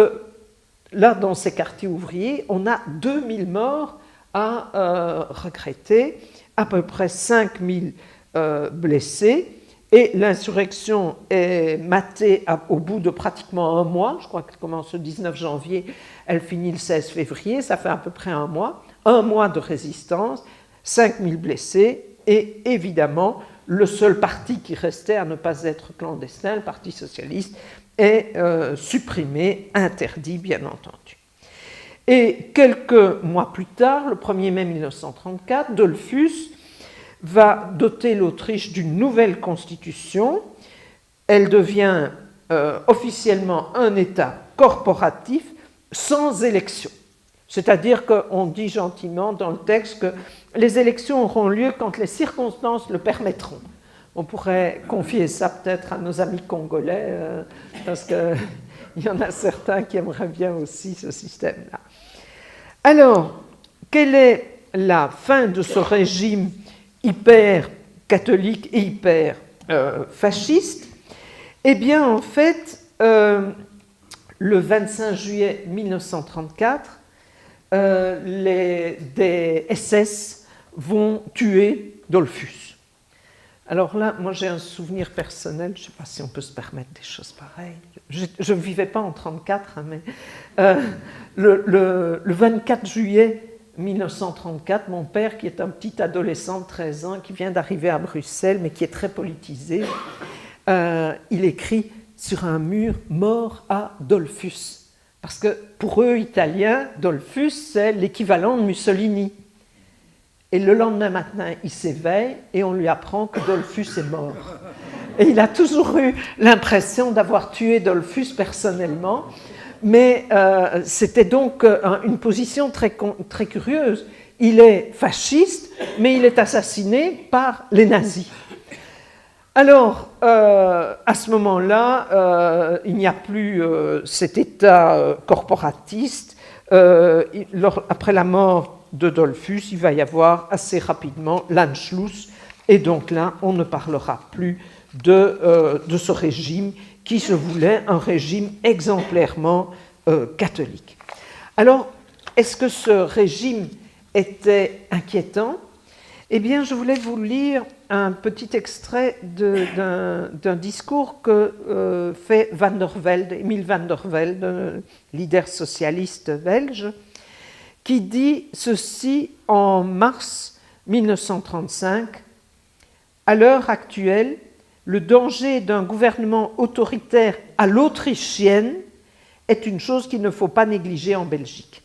[SPEAKER 1] là, dans ces quartiers ouvriers, on a 2000 morts à regretter, à peu près 5000 blessés, et l'insurrection est matée au bout de pratiquement un mois. Je crois qu'elle commence le 19 janvier, elle finit le 16 février, ça fait à peu près un mois de résistance, 5000 blessés, et évidemment, le seul parti qui restait à ne pas être clandestin, le Parti socialiste, est supprimé, interdit bien entendu. Et quelques mois plus tard, le 1er mai 1934, Dollfus va doter l'Autriche d'une nouvelle constitution. Elle devient officiellement un État corporatif sans élection. C'est-à-dire qu'on dit gentiment dans le texte que les élections auront lieu quand les circonstances le permettront. On pourrait confier ça peut-être à nos amis congolais, parce qu'il y en a certains qui aimeraient bien aussi ce système-là. Alors, quelle est la fin de ce régime hyper catholique et hyper fasciste? Eh bien, en fait, le 25 juillet 1934, des SS vont tuer Dollfus. Alors là, moi j'ai un souvenir personnel, je ne sais pas si on peut se permettre des choses pareilles. Je ne vivais pas en 1934, hein, mais le 24 juillet 1934, mon père, qui est un petit adolescent de 13 ans, qui vient d'arriver à Bruxelles, mais qui est très politisé, il écrit sur un mur « Mort à Dollfus ». Parce que pour eux, Italiens, Dollfus, c'est l'équivalent de Mussolini. Et le lendemain matin, il s'éveille et on lui apprend que Dollfus est mort. Et il a toujours eu l'impression d'avoir tué Dollfus personnellement. Mais c'était donc une position très curieuse. Il est fasciste, mais il est assassiné par les nazis. Alors, à ce moment-là, il n'y a plus cet État corporatiste. Après la mort de Dollfus, il va y avoir assez rapidement l'Anschluss, et donc là, on ne parlera plus de ce régime qui se voulait un régime exemplairement catholique. Alors, est-ce que ce régime était inquiétant? Eh bien, je voulais vous lire un petit extrait d'un discours que fait Émile van der Velde, leader socialiste belge, qui dit ceci en mars 1935. À l'heure actuelle, le danger d'un gouvernement autoritaire à l'autrichienne est une chose qu'il ne faut pas négliger en Belgique.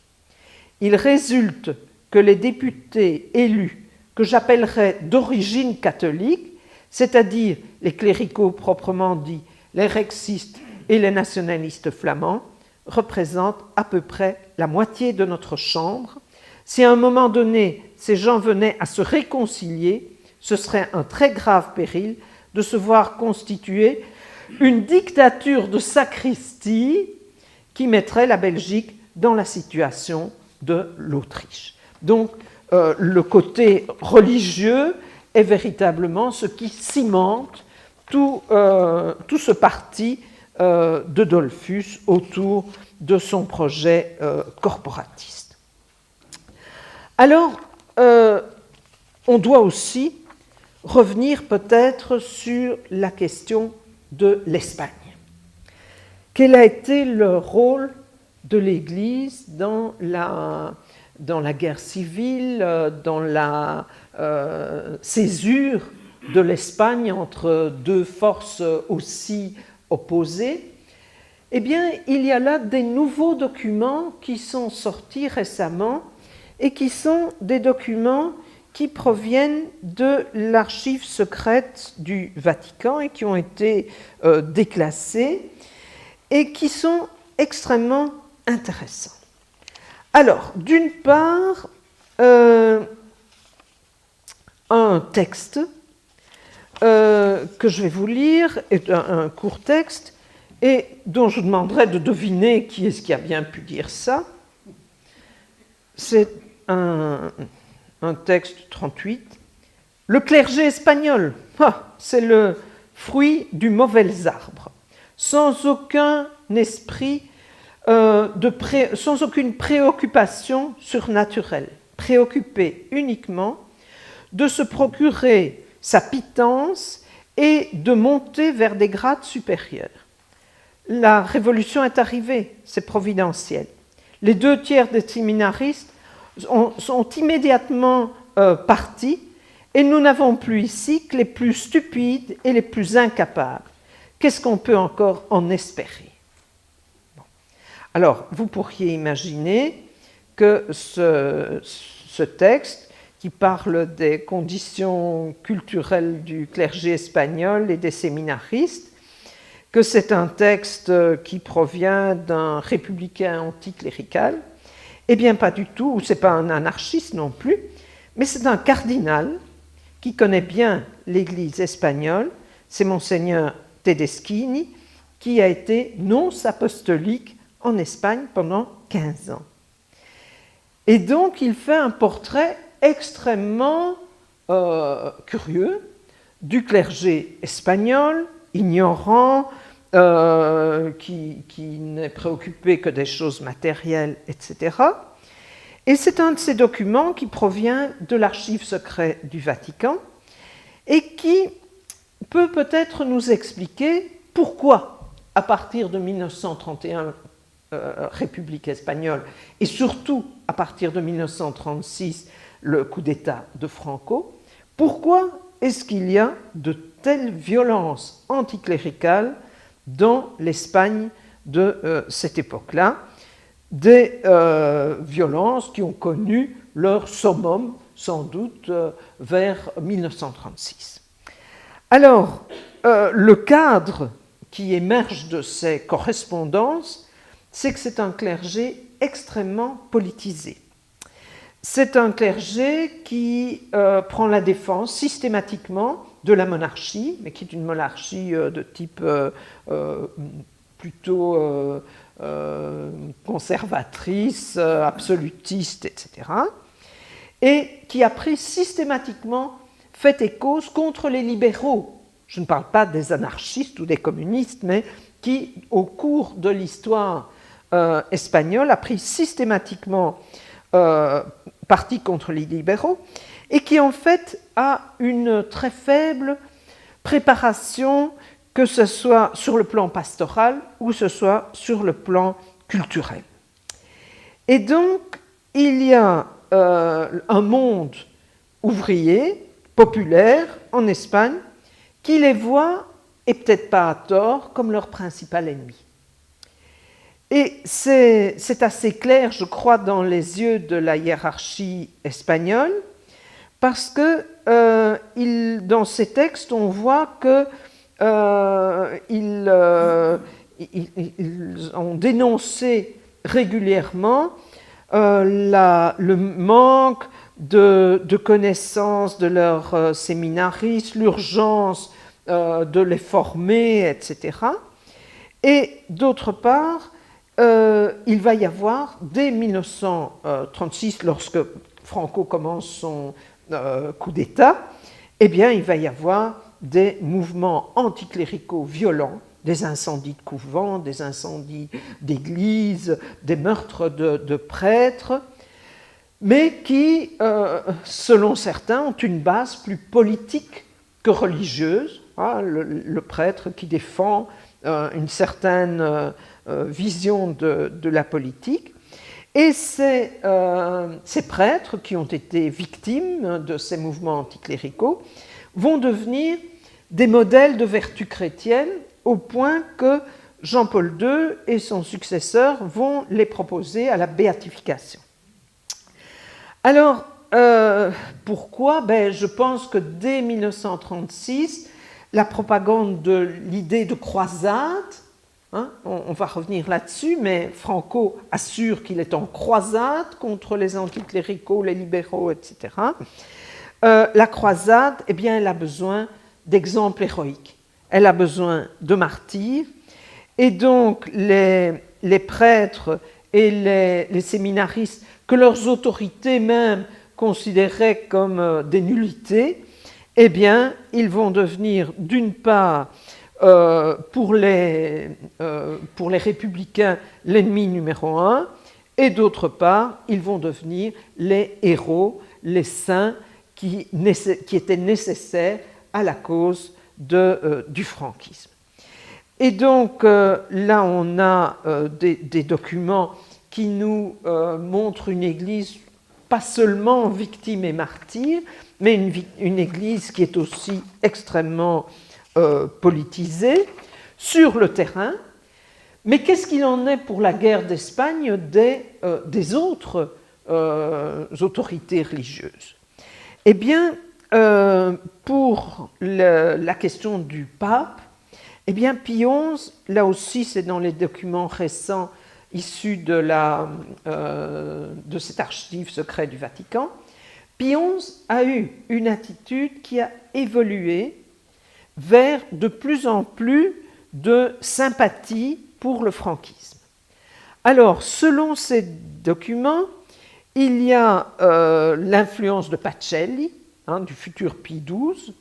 [SPEAKER 1] Il résulte que les députés élus que j'appellerais d'origine catholique, c'est-à-dire les cléricaux proprement dits, les rexistes et les nationalistes flamands, représentent à peu près la moitié de notre Chambre. Si à un moment donné, ces gens venaient à se réconcilier, ce serait un très grave péril de se voir constituer une dictature de sacristie qui mettrait la Belgique dans la situation de l'Autriche. Donc, le côté religieux est véritablement ce qui cimente tout ce parti de Dollfus autour de son projet corporatiste. Alors, on doit aussi revenir peut-être sur la question de l'Espagne. Quel a été le rôle de l'Église dans la guerre civile, dans la césure de l'Espagne entre deux forces aussi opposées? Eh bien, il y a là des nouveaux documents qui sont sortis récemment et qui sont des documents qui proviennent de l'archive secrète du Vatican et qui ont été déclassés et qui sont extrêmement intéressants. Alors, d'une part, un texte que je vais vous lire est un court texte et dont je vous demanderai de deviner qui est-ce qui a bien pu dire ça. C'est un texte 38. Le clergé espagnol, c'est le fruit du mauvais arbre, sans aucun esprit, sans aucune préoccupation surnaturelle, préoccupé uniquement de se procurer sa pitance et de monter vers des grades supérieurs. La révolution est arrivée, c'est providentiel. Les 2/3 des séminaristes sont immédiatement partis et nous n'avons plus ici que les plus stupides et les plus incapables. Qu'est-ce qu'on peut encore en espérer? Bon. Alors, vous pourriez imaginer que ce texte, qui parle des conditions culturelles du clergé espagnol et des séminaristes, que c'est un texte qui provient d'un républicain anticlérical. Eh bien, pas du tout, ou ce n'est pas un anarchiste non plus, mais c'est un cardinal qui connaît bien l'Église espagnole, c'est Monseigneur Tedeschini, qui a été nonce apostolique en Espagne pendant 15 ans. Et donc, il fait un portrait extrêmement curieux du clergé espagnol, ignorant, qui n'est préoccupé que des choses matérielles, etc. Et c'est un de ces documents qui provient de l'archive secrète du Vatican et qui peut peut-être nous expliquer pourquoi, à partir de 1931, République espagnole, et surtout à partir de 1936, le coup d'État de Franco, pourquoi est-ce qu'il y a de telles violences anticléricales dans l'Espagne de cette époque-là, des violences qui ont connu leur summum, sans doute, vers 1936. Alors, le cadre qui émerge de ces correspondances, c'est que c'est un clergé extrêmement politisé. C'est un clergé qui prend la défense systématiquement de la monarchie, mais qui est une monarchie de type plutôt conservatrice, absolutiste, etc., et qui a pris systématiquement fait et cause contre les libéraux. Je ne parle pas des anarchistes ou des communistes, mais qui, au cours de l'histoire espagnole, a pris systématiquement parti contre les libéraux, et qui en fait a une très faible préparation, que ce soit sur le plan pastoral ou ce soit sur le plan culturel. Et donc, il y a un monde ouvrier, populaire, en Espagne, qui les voit, et peut-être pas à tort, comme leur principal ennemi. Et c'est assez clair, je crois, dans les yeux de la hiérarchie espagnole, parce que dans ces textes, on voit qu'ils ont dénoncé régulièrement le manque de connaissances de leurs séminaristes, l'urgence de les former, etc. Et d'autre part, il va y avoir, dès 1936, lorsque Franco commence son coup d'État, eh bien, il va y avoir des mouvements anticléricaux violents, des incendies de couvents, des incendies d'églises, des meurtres de prêtres, mais qui, selon certains, ont une base plus politique que religieuse. Le prêtre qui défend une certaine vision de la politique. Et ces prêtres qui ont été victimes de ces mouvements anticléricaux vont devenir des modèles de vertu chrétienne au point que Jean-Paul II et son successeur vont les proposer à la béatification. Alors, pourquoi ? Je pense que dès 1936, la propagande de l'idée de croisade, on va revenir là-dessus, mais Franco assure qu'il est en croisade contre les anticléricaux, les libéraux, etc. La croisade, eh bien, elle a besoin d'exemples héroïques. Elle a besoin de martyrs. Et donc, les prêtres et les séminaristes, que leurs autorités même considéraient comme des nullités, eh bien, ils vont devenir, d'une part, pour les républicains, l'ennemi numéro un, et d'autre part, ils vont devenir les héros, les saints qui étaient nécessaires à la cause du franquisme. Et donc, là, on a des documents qui nous montrent une Église pas seulement victime et martyr, mais une Église qui est aussi extrêmement politisée sur le terrain. Mais qu'est-ce qu'il en est pour la guerre d'Espagne des autres autorités religieuses? Eh bien, pour la question du pape, eh bien, Pie XI, là aussi c'est dans les documents récents issus de cet archive secret du Vatican, Pie XI a eu une attitude qui a évolué vers de plus en plus de sympathie pour le franquisme. Alors, selon ces documents, il y a l'influence de Pacelli, du futur Pie XII,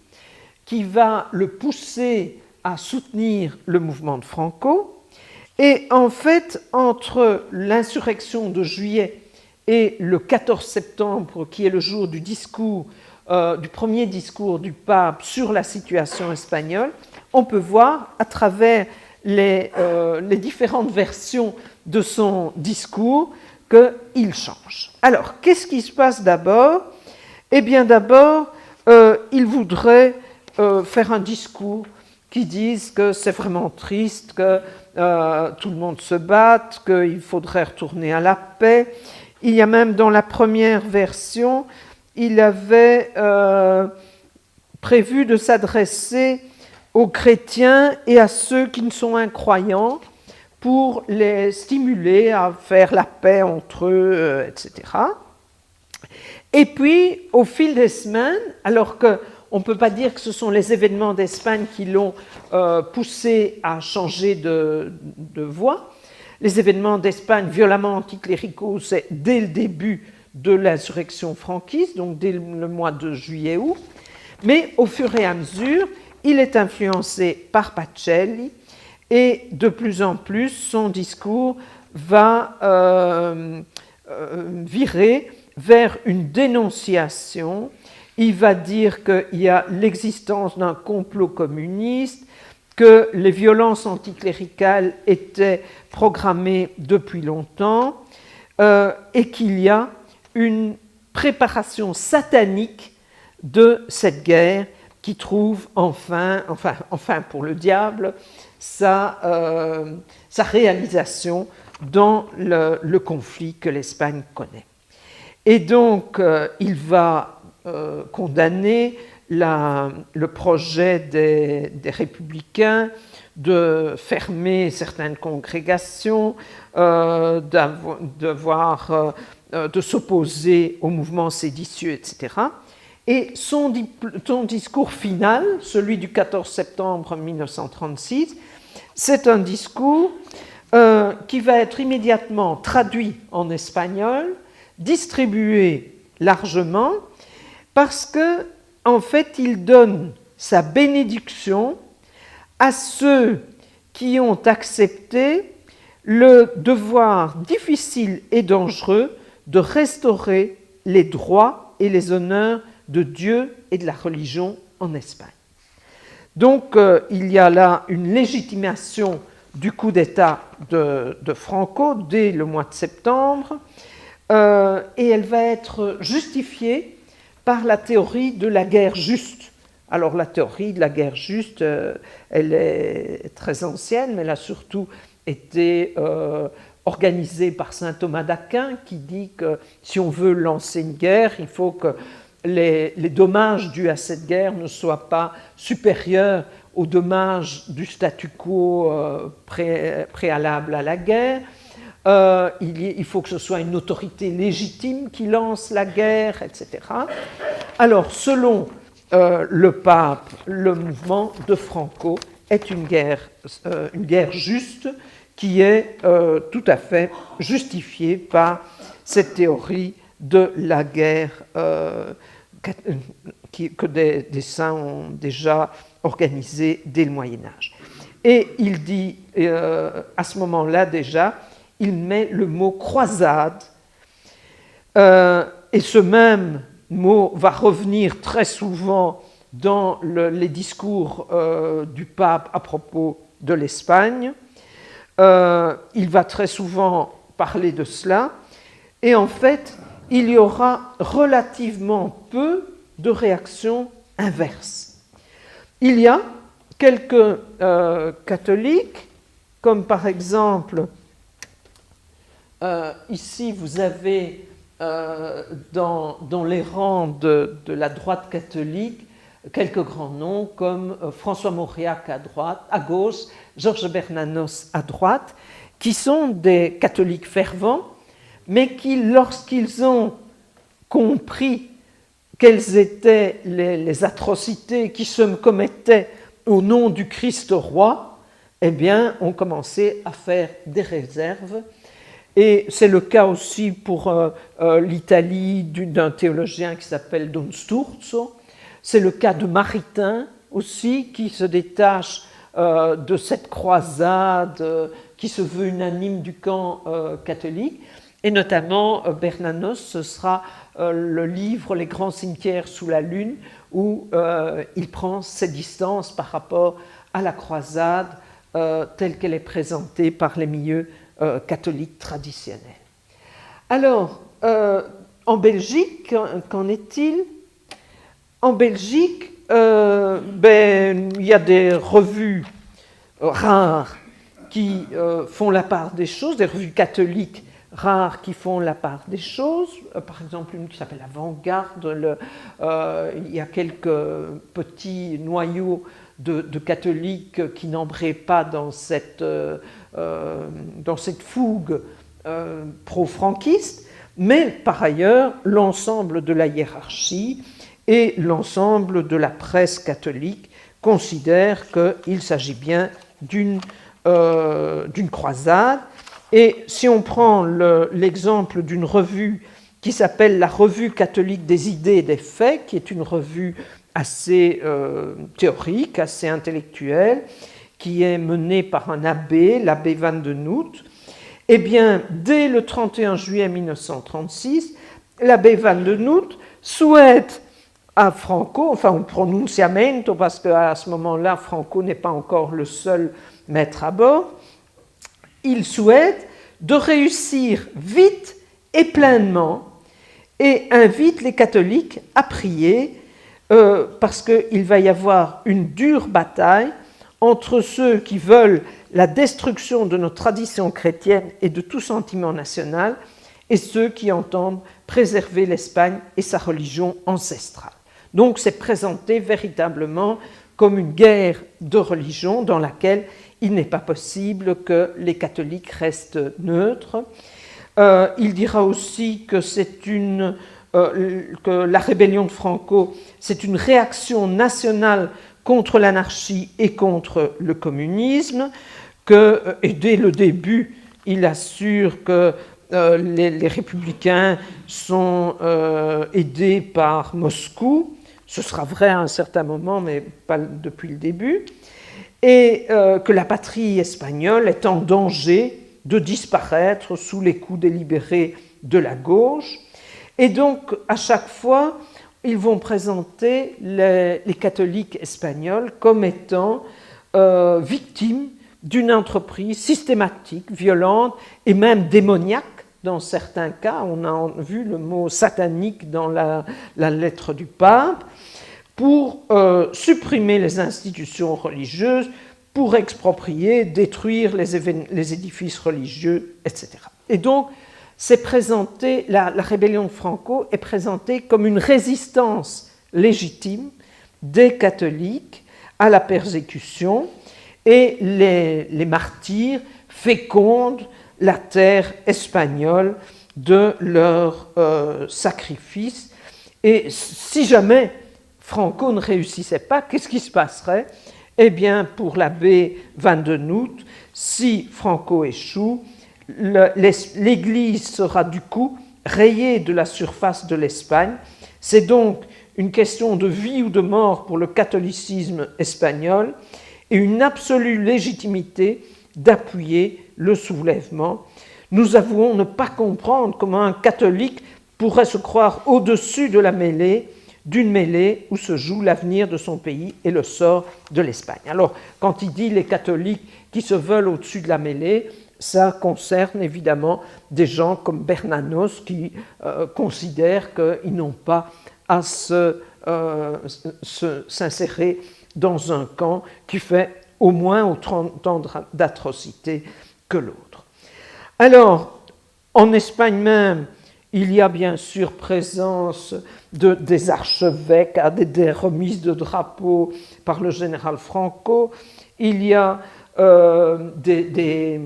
[SPEAKER 1] qui va le pousser à soutenir le mouvement de Franco. Et en fait, entre l'insurrection de juillet et le 14 septembre, qui est le jour du premier discours du pape sur la situation espagnole, on peut voir à travers les différentes versions de son discours qu'il change. Alors, qu'est-ce qui se passe d'abord? Eh bien, d'abord, il voudrait faire un discours qui dise que c'est vraiment triste, que tout le monde se batte, qu'il faudrait retourner à la paix. Il y a même dans la première version, il avait prévu de s'adresser aux chrétiens et à ceux qui ne sont incroyants pour les stimuler à faire la paix entre eux, etc. Et puis, au fil des semaines, alors qu'on ne peut pas dire que ce sont les événements d'Espagne qui l'ont poussé à changer de voie, les événements d'Espagne violemment anticléricaux, c'est dès le début de l'insurrection franquiste, donc dès le mois de juillet-août, mais au fur et à mesure, il est influencé par Pacelli et de plus en plus, son discours va virer vers une dénonciation. Il va dire qu'il y a l'existence d'un complot communiste, que les violences anticléricales étaient programmées depuis longtemps et qu'il y a une préparation satanique de cette guerre qui trouve enfin pour le diable, sa réalisation dans le conflit que l'Espagne connaît. Et donc, il va condamner le projet des républicains de fermer certaines congrégations, de s'opposer au mouvement séditieux, etc. Et son discours final, celui du 14 septembre 1936, c'est un discours qui va être immédiatement traduit en espagnol, distribué largement, parce que, en fait, il donne sa bénédiction à ceux qui ont accepté le devoir difficile et dangereux de restaurer les droits et les honneurs de Dieu et de la religion en Espagne. Donc, il y a là une légitimation du coup d'État de Franco dès le mois de septembre, et elle va être justifiée par la théorie de la guerre juste. Alors, la théorie de la guerre juste, elle est très ancienne, mais elle a surtout été organisée par saint Thomas d'Aquin, qui dit que si on veut lancer une guerre, il faut que les dommages dus à cette guerre ne soient pas supérieurs aux dommages du statu quo préalable à la guerre. Il faut que ce soit une autorité légitime qui lance la guerre, etc. Alors, selon le pape, le mouvement de Franco est une guerre juste qui est tout à fait justifiée par cette théorie de la guerre que des saints ont déjà organisée dès le Moyen-Âge. Et il dit, à ce moment-là déjà, il met le mot croisade, et ce même mot va revenir très souvent dans les discours du pape à propos de l'Espagne. Il va très souvent parler de cela, et en fait, il y aura relativement peu de réactions inverses. Il y a quelques catholiques, comme par exemple, ici vous avez dans les rangs de la droite catholique quelques grands noms comme François Mauriac à gauche, Georges Bernanos à droite, qui sont des catholiques fervents, mais qui, lorsqu'ils ont compris quelles étaient les atrocités qui se commettaient au nom du Christ roi, eh bien, ont commencé à faire des réserves. Et c'est le cas aussi pour l'Italie d'un théologien qui s'appelle Don Sturzo. C'est le cas de Maritain aussi, qui se détache de cette croisade qui se veut unanime du camp catholique. Et notamment, Bernanos, ce sera le livre « Les grands cimetières sous la lune » où il prend ses distances par rapport à la croisade telle qu'elle est présentée par les milieux catholiques traditionnels. Alors, en Belgique, qu'en est-il ? En Belgique, il y a des revues rares qui font la part des choses, des revues catholiques rares qui font la part des choses. Par exemple, une qui s'appelle Avant-Garde. Il y a quelques petits noyaux de catholiques qui n'embraient pas dans cette fougue pro-franquiste, mais par ailleurs, l'ensemble de la hiérarchie et l'ensemble de la presse catholique considèrent qu'il s'agit bien d'une croisade. Et si on prend l'exemple d'une revue qui s'appelle la Revue catholique des idées et des faits, qui est une revue assez théorique, assez intellectuelle, qui est menée par un abbé, l'abbé Van den Noot, eh bien, dès le 31 juillet 1936, l'abbé Van den Noot souhaite à Franco, enfin un pronunciamento, parce qu'à ce moment-là, Franco n'est pas encore le seul maître à bord, il souhaite de réussir vite et pleinement et invite les catholiques à prier parce qu'il va y avoir une dure bataille entre ceux qui veulent la destruction de nos traditions chrétiennes et de tout sentiment national et ceux qui entendent préserver l'Espagne et sa religion ancestrale. Donc c'est présenté véritablement comme une guerre de religion dans laquelle il n'est pas possible que les catholiques restent neutres. Il dira aussi que que la rébellion de Franco, c'est une réaction nationale contre l'anarchie et contre le communisme, et dès le début, il assure que les républicains sont aidés par Moscou. Ce sera vrai à un certain moment, mais pas depuis le début. Et que la patrie espagnole est en danger de disparaître sous les coups délibérés de la gauche. Et donc, à chaque fois, ils vont présenter les catholiques espagnols comme étant victimes d'une entreprise systématique, violente et même démoniaque. Dans certains cas, on a vu le mot satanique dans la lettre du pape, pour supprimer les institutions religieuses, pour exproprier, détruire les édifices religieux, etc. Et donc, c'est présenté, la rébellion de Franco est présentée comme une résistance légitime des catholiques à la persécution, et les martyrs fécondent la terre espagnole de leur sacrifice. Et si jamais Franco ne réussissait pas, qu'est-ce qui se passerait ? Eh bien, pour l'abbé Van den Noot, Si Franco échoue, l'Église sera du coup rayée de la surface de l'Espagne. C'est donc une question de vie ou de mort pour le catholicisme espagnol et une absolue légitimité d'appuyer le soulèvement. Nous avouons ne pas comprendre comment un catholique pourrait se croire au-dessus de la mêlée, d'une mêlée où se joue l'avenir de son pays et le sort de l'Espagne. Alors, quand il dit les catholiques qui se veulent au-dessus de la mêlée, ça concerne évidemment des gens comme Bernanos qui considèrent qu'ils n'ont pas à s'insérer dans un camp qui fait au moins autant d'atrocités que l'autre. Alors, en Espagne même, il y a bien sûr présence des archevêques, des remises de drapeaux par le général Franco. Il y a des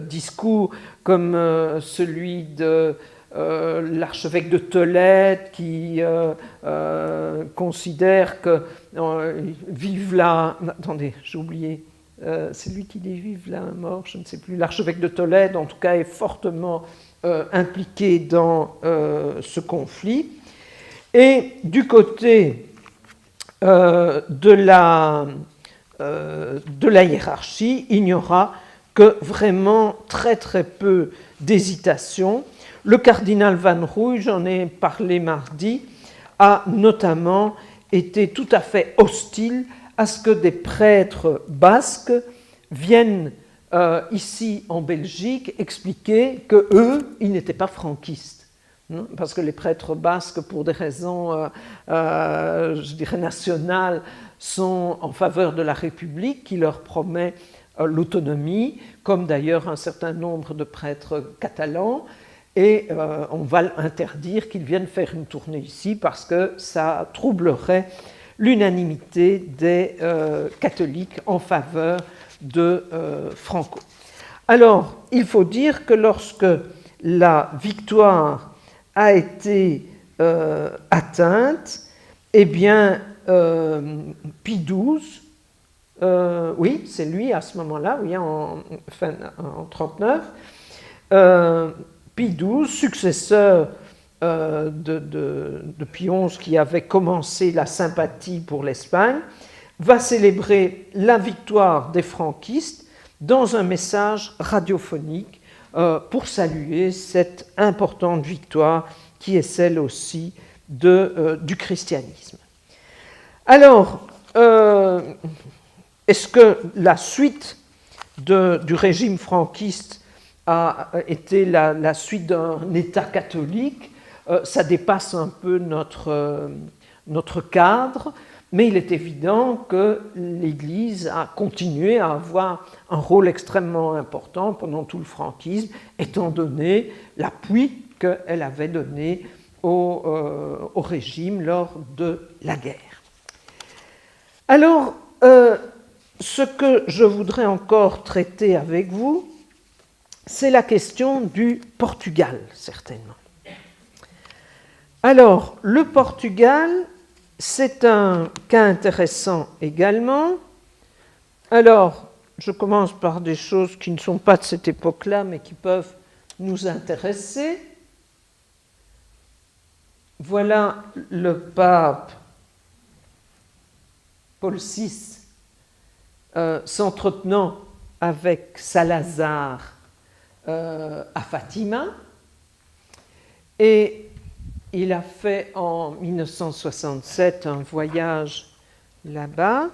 [SPEAKER 1] discours comme celui de l'archevêque de Tolède qui considère que vive la... Attendez, j'ai oublié. C'est lui qui dit vive la mort, je ne sais plus. L'archevêque de Tolède, en tout cas, est fortement impliqué dans ce conflit. Et du côté de la hiérarchie, il n'y aura que vraiment très très peu d'hésitation. Le cardinal Van Rooij, j'en ai parlé mardi, a notamment été tout à fait hostile à ce que des prêtres basques viennent ici en Belgique expliquer qu'eux, ils n'étaient pas franquistes. Non, parce que les prêtres basques, pour des raisons, je dirais, nationales, sont en faveur de la République qui leur promet l'autonomie, comme d'ailleurs un certain nombre de prêtres catalans, et on va interdire qu'ils viennent faire une tournée ici parce que ça troublerait l'unanimité des catholiques en faveur de Franco. Alors, il faut dire que lorsque la victoire a été atteinte, eh bien, Pie XII, oui, c'est lui à ce moment-là, oui, en 1939, Pie XII, successeur de Pie XI qui avait commencé la sympathie pour l'Espagne, va célébrer la victoire des franquistes dans un message radiophonique pour saluer cette importante victoire qui est celle aussi du christianisme. Alors, est-ce que la suite du régime franquiste a été la suite d'un État catholique? Ça dépasse un peu notre cadre, mais il est évident que l'Église a continué à avoir un rôle extrêmement important pendant tout le franquisme, étant donné l'appui qu'elle avait donné au régime lors de la guerre. Alors, ce que je voudrais encore traiter avec vous, c'est la question du Portugal, certainement. Alors, le Portugal, c'est un cas intéressant également. Alors, je commence par des choses qui ne sont pas de cette époque-là, mais qui peuvent nous intéresser. Voilà le pape Paul VI s'entretenant avec Salazar à Fatima. Et il a fait en 1967 un voyage là-bas.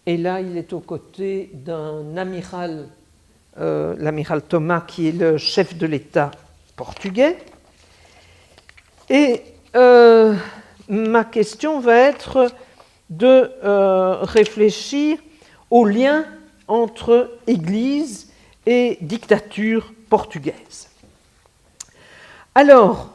[SPEAKER 1] Et là, il est aux côtés d'un amiral, l'amiral Thomas, qui est le chef de l'État portugais. Et ma question va être de réfléchir au lien entre Église et dictature portugaise. Alors,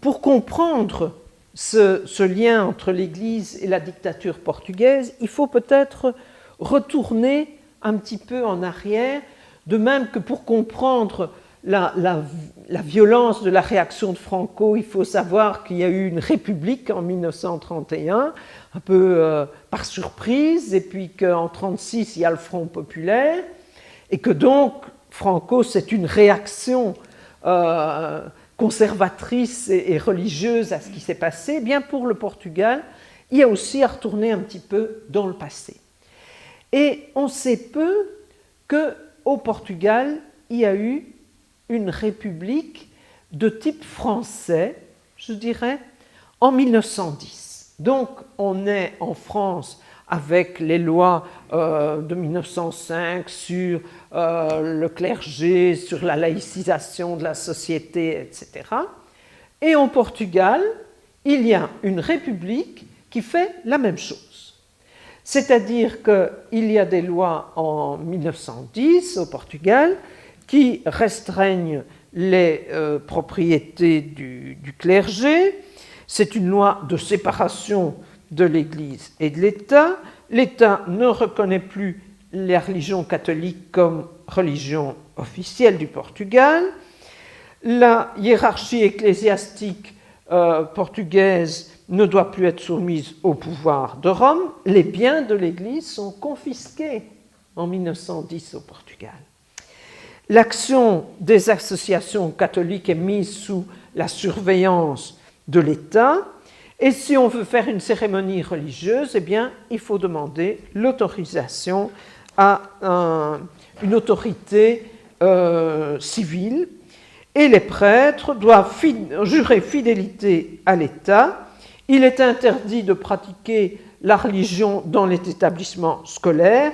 [SPEAKER 1] pour comprendre ce lien entre l'Église et la dictature portugaise, il faut peut-être retourner un petit peu en arrière, de même que pour comprendre la violence de la réaction de Franco, il faut savoir qu'il y a eu une république en 1931, un peu par surprise, et puis qu'en 1936, il y a le Front populaire, et que donc Franco, c'est une réaction conservatrice et religieuse à ce qui s'est passé. Eh bien, pour le Portugal, il y a aussi à retourner un petit peu dans le passé. Et on sait peu qu'au Portugal, il y a eu une république de type français, je dirais, en 1910. Donc, on est en France avec les lois de 1905 sur le clergé, sur la laïcisation de la société, etc. Et en Portugal, il y a une république qui fait la même chose. C'est-à-dire qu'il y a des lois en 1910 au Portugal qui restreignent les propriétés du clergé. C'est une loi de séparation de l'Église et de l'État. L'État ne reconnaît plus la religion catholique comme religion officielle du Portugal. La hiérarchie ecclésiastique portugaise ne doit plus être soumise au pouvoir de Rome. Les biens de l'Église sont confisqués en 1910 au Portugal. L'action des associations catholiques est mise sous la surveillance de l'État. Et si on veut faire une cérémonie religieuse, eh bien, il faut demander l'autorisation à une autorité civile. Et les prêtres doivent jurer fidélité à l'État. Il est interdit de pratiquer la religion dans les établissements scolaires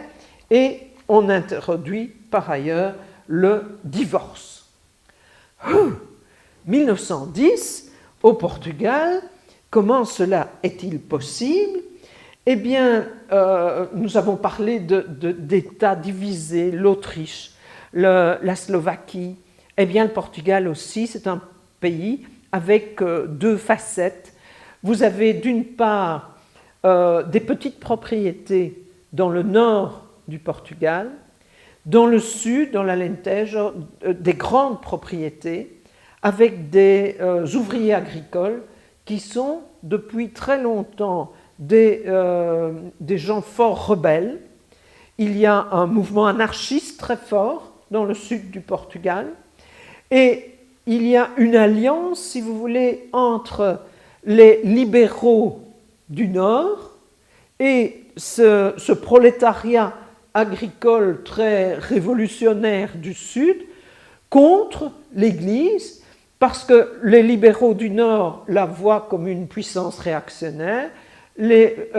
[SPEAKER 1] et on introduit par ailleurs le divorce. 1910, au Portugal, comment cela est-il possible? Eh bien, nous avons parlé d'États divisés, l'Autriche, la Slovaquie. Eh bien, le Portugal aussi, c'est un pays avec deux facettes. Vous avez d'une part des petites propriétés dans le nord du Portugal, dans le sud, dans l'Alentejo, des grandes propriétés avec des ouvriers agricoles qui sont depuis très longtemps des gens fort rebelles. Il y a un mouvement anarchiste très fort dans le sud du Portugal et il y a une alliance, si vous voulez, entre les libéraux du Nord et ce prolétariat agricole très révolutionnaire du Sud contre l'Église, parce que les libéraux du Nord la voient comme une puissance réactionnaire, les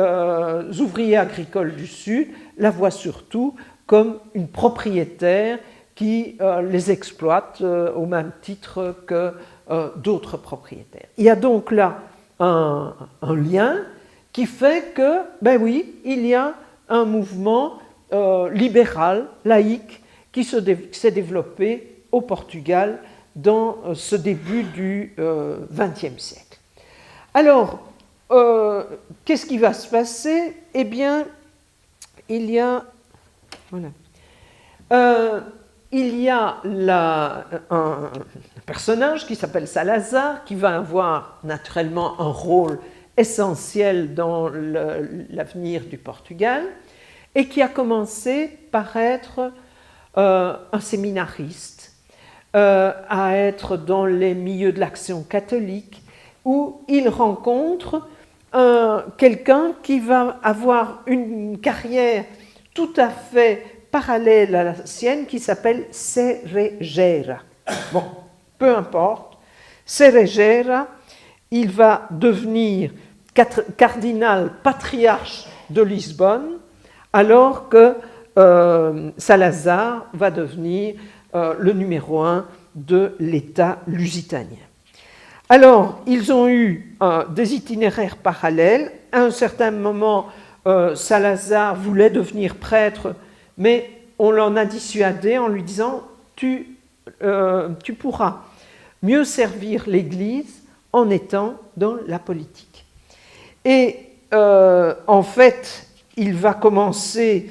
[SPEAKER 1] ouvriers agricoles du Sud la voient surtout comme une propriétaire qui les exploite au même titre que d'autres propriétaires. Il y a donc là un lien qui fait que, ben oui, il y a un mouvement libéral, laïque, qui s'est développé au Portugal dans ce début du XXe siècle. Alors, qu'est-ce qui va se passer? Eh bien, il y a un personnage qui s'appelle Salazar, qui va avoir naturellement un rôle essentiel dans l'avenir du Portugal, et qui a commencé par être un séminariste, à être dans les milieux de l'action catholique, où il rencontre quelqu'un qui va avoir une carrière tout à fait parallèle à la sienne, qui s'appelle Cerejeira. Bon, peu importe. Cerejeira, il va devenir cardinal patriarche de Lisbonne, alors que Salazar va devenir le numéro 1 de l'État lusitanien. Alors, ils ont eu des itinéraires parallèles. À un certain moment, Salazar voulait devenir prêtre, mais on l'en a dissuadé en lui disant « tu pourras mieux servir l'Église en étant dans la politique ». Et en fait, il va commencer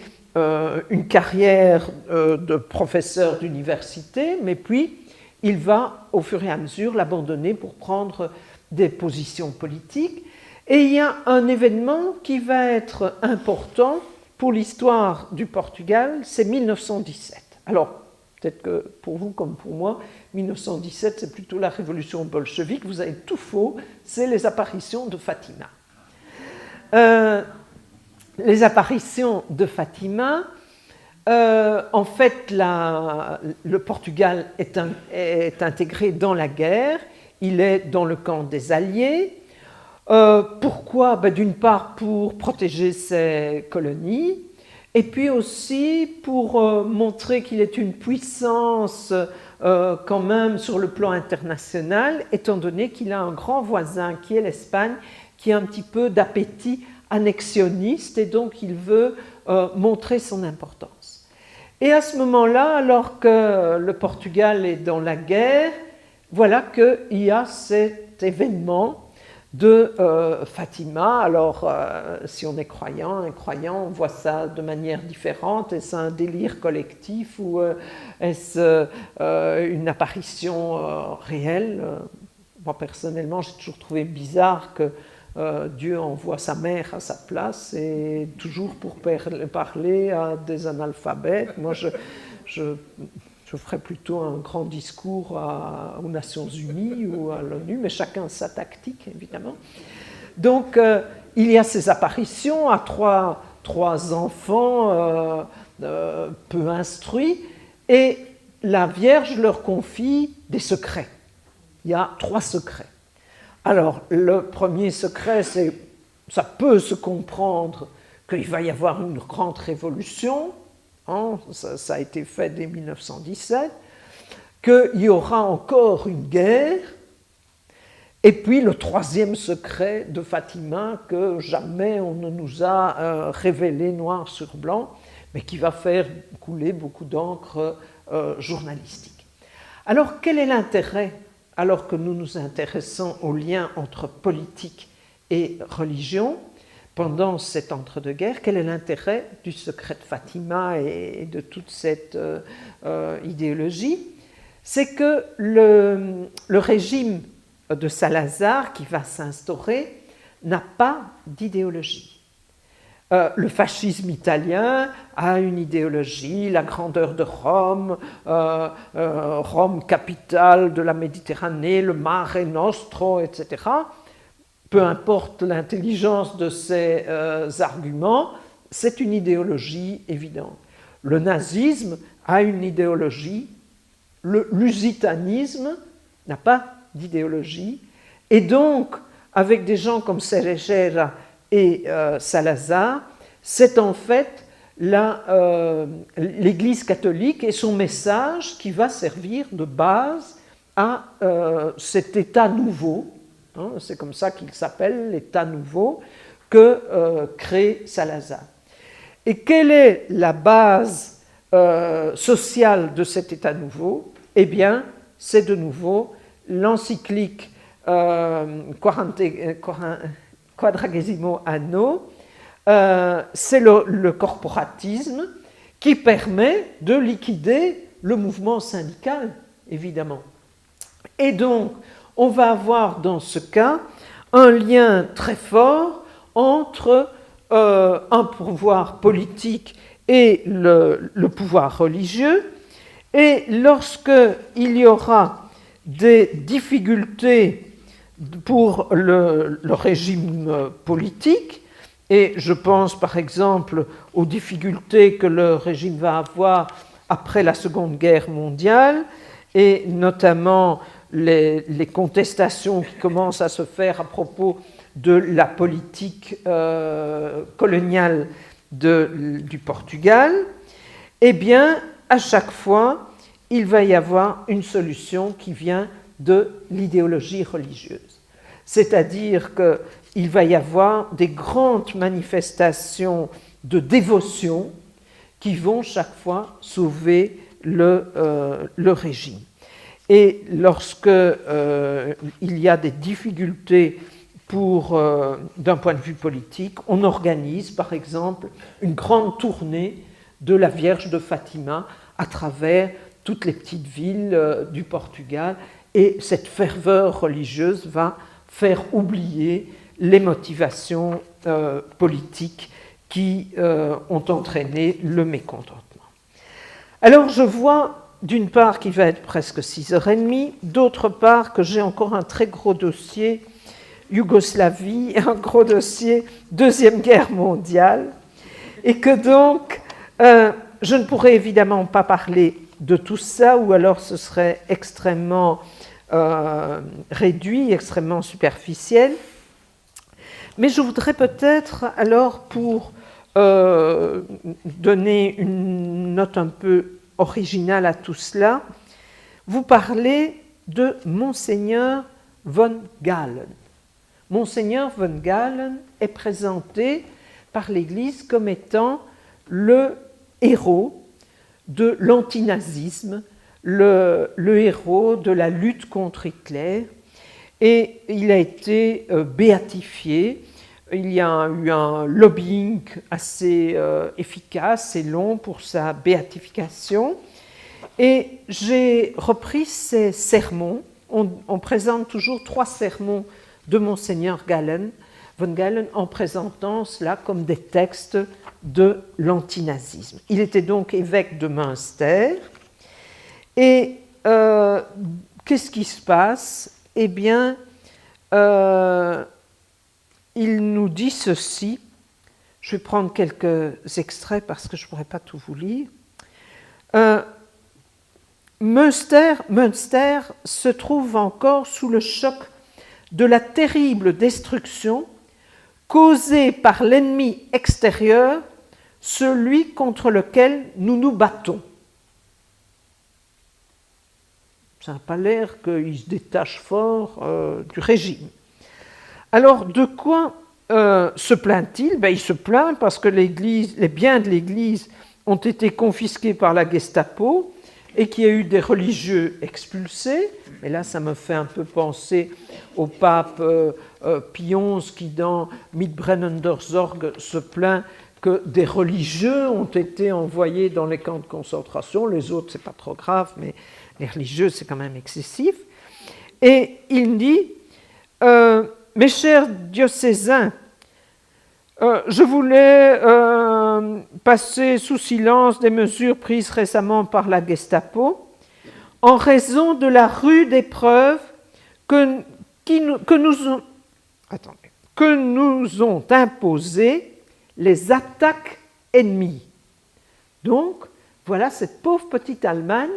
[SPEAKER 1] une carrière de professeur d'université, mais puis il va au fur et à mesure l'abandonner pour prendre des positions politiques. Et il y a un événement qui va être important pour l'histoire du Portugal, c'est 1917. Alors, peut-être que pour vous comme pour moi, 1917 c'est plutôt la révolution bolchevique, vous avez tout faux, c'est les apparitions de Fatima. Les apparitions de Fatima, en fait, le Portugal est intégré dans la guerre, il est dans le camp des Alliés. Pourquoi? D'une part pour protéger ses colonies, et puis aussi pour montrer qu'il est une puissance quand même sur le plan international, étant donné qu'il a un grand voisin qui est l'Espagne, qui a un petit peu d'appétit annexionniste, et donc il veut montrer son importance. Et à ce moment-là, alors que le Portugal est dans la guerre, voilà qu'il y a cet événement de Fatima. Alors, si on est croyant, incroyant, on voit ça de manière différente. Est-ce un délire collectif ou est-ce une apparition réelle? Moi, personnellement, j'ai toujours trouvé bizarre que Dieu envoie sa mère à sa place et toujours pour parler à des analphabètes. Moi, je ferais plutôt un grand discours aux Nations Unies ou à l'ONU, mais chacun a sa tactique, évidemment. Donc, il y a ces apparitions à trois enfants peu instruits, et la Vierge leur confie des secrets. Il y a 3 secrets. Alors, le premier secret, c'est, ça peut se comprendre qu'il va y avoir une grande révolution, hein, ça a été fait dès 1917, qu'il y aura encore une guerre, et puis le troisième secret de Fatima que jamais on ne nous a révélé noir sur blanc, mais qui va faire couler beaucoup d'encre journalistique. Alors, quel est l'intérêt, alors que nous nous intéressons aux liens entre politique et religion, pendant cet entre-deux-guerres, quel est l'intérêt du secret de Fatima et de toute cette idéologie? C'est que le régime de Salazar qui va s'instaurer n'a pas d'idéologie. Le fascisme italien a une idéologie, la grandeur de Rome, Rome capitale de la Méditerranée, le Mare Nostrum, etc. Peu importe l'intelligence de ces arguments, c'est une idéologie évidente. Le nazisme a une idéologie, le lusitanisme n'a pas d'idéologie, et donc, avec des gens comme Cerejeira et Salazar, c'est en fait l'Église catholique et son message qui va servir de base à cet État nouveau, hein, c'est comme ça qu'il s'appelle, l'État nouveau, que crée Salazar. Et quelle est la base sociale de cet État nouveau? Eh bien, c'est de nouveau l'encyclique Quadragesimo Anno, c'est le corporatisme qui permet de liquider le mouvement syndical, évidemment. Et donc, on va avoir dans ce cas un lien très fort entre un pouvoir politique et le pouvoir religieux. Et lorsqu'il y aura des difficultés pour le régime politique, et je pense par exemple aux difficultés que le régime va avoir après la Seconde Guerre mondiale, et notamment les contestations qui commencent à se faire à propos de la politique coloniale du Portugal, eh bien, à chaque fois, il va y avoir une solution qui vient de l'idéologie religieuse. C'est-à-dire qu'il va y avoir des grandes manifestations de dévotion qui vont chaque fois sauver le régime. Et lorsque il y a des difficultés d'un point de vue politique, on organise par exemple une grande tournée de la Vierge de Fatima à travers toutes les petites villes du Portugal, et cette ferveur religieuse va faire oublier les motivations politiques qui ont entraîné le mécontentement. Alors je vois d'une part qu'il va être presque 6h30, d'autre part que j'ai encore un très gros dossier Yougoslavie, un gros dossier Deuxième Guerre mondiale, et que donc je ne pourrais évidemment pas parler de tout ça, ou alors ce serait extrêmement réduit, extrêmement superficiel. Mais je voudrais peut-être, alors, pour donner une note un peu originale à tout cela, vous parler de Monseigneur von Galen. Monseigneur von Galen est présenté par l'Église comme étant le héros de l'antinazisme, le héros de la lutte contre Hitler, et il a été béatifié. Il y a eu un lobbying assez efficace et long pour sa béatification. Et j'ai repris ces sermons. On présente toujours 3 sermons de Monseigneur von Galen en présentant cela comme des textes de l'antinazisme. Il était donc évêque de Münster. Et qu'est-ce qui se passe? Eh bien, il nous dit ceci. Je vais prendre quelques extraits parce que je ne pourrais pas tout vous lire. Münster se trouve encore sous le choc de la terrible destruction causée par l'ennemi extérieur, celui contre lequel nous nous battons. Ça n'a pas l'air qu'il se détache fort du régime. Alors, de quoi se plaint-il? Il se plaint parce que les biens de l'Église ont été confisqués par la Gestapo et qu'il y a eu des religieux expulsés. Et là, ça me fait un peu penser au pape Pie XI qui, dans Mitbrennender Sorge, se plaint que des religieux ont été envoyés dans les camps de concentration. Les autres, c'est pas trop grave, mais les religieux, c'est quand même excessif. Et il dit... mes chers diocésains, je voulais passer sous silence des mesures prises récemment par la Gestapo en raison de la rude épreuve que nous ont imposé les attaques ennemies. Donc, voilà cette pauvre petite Allemagne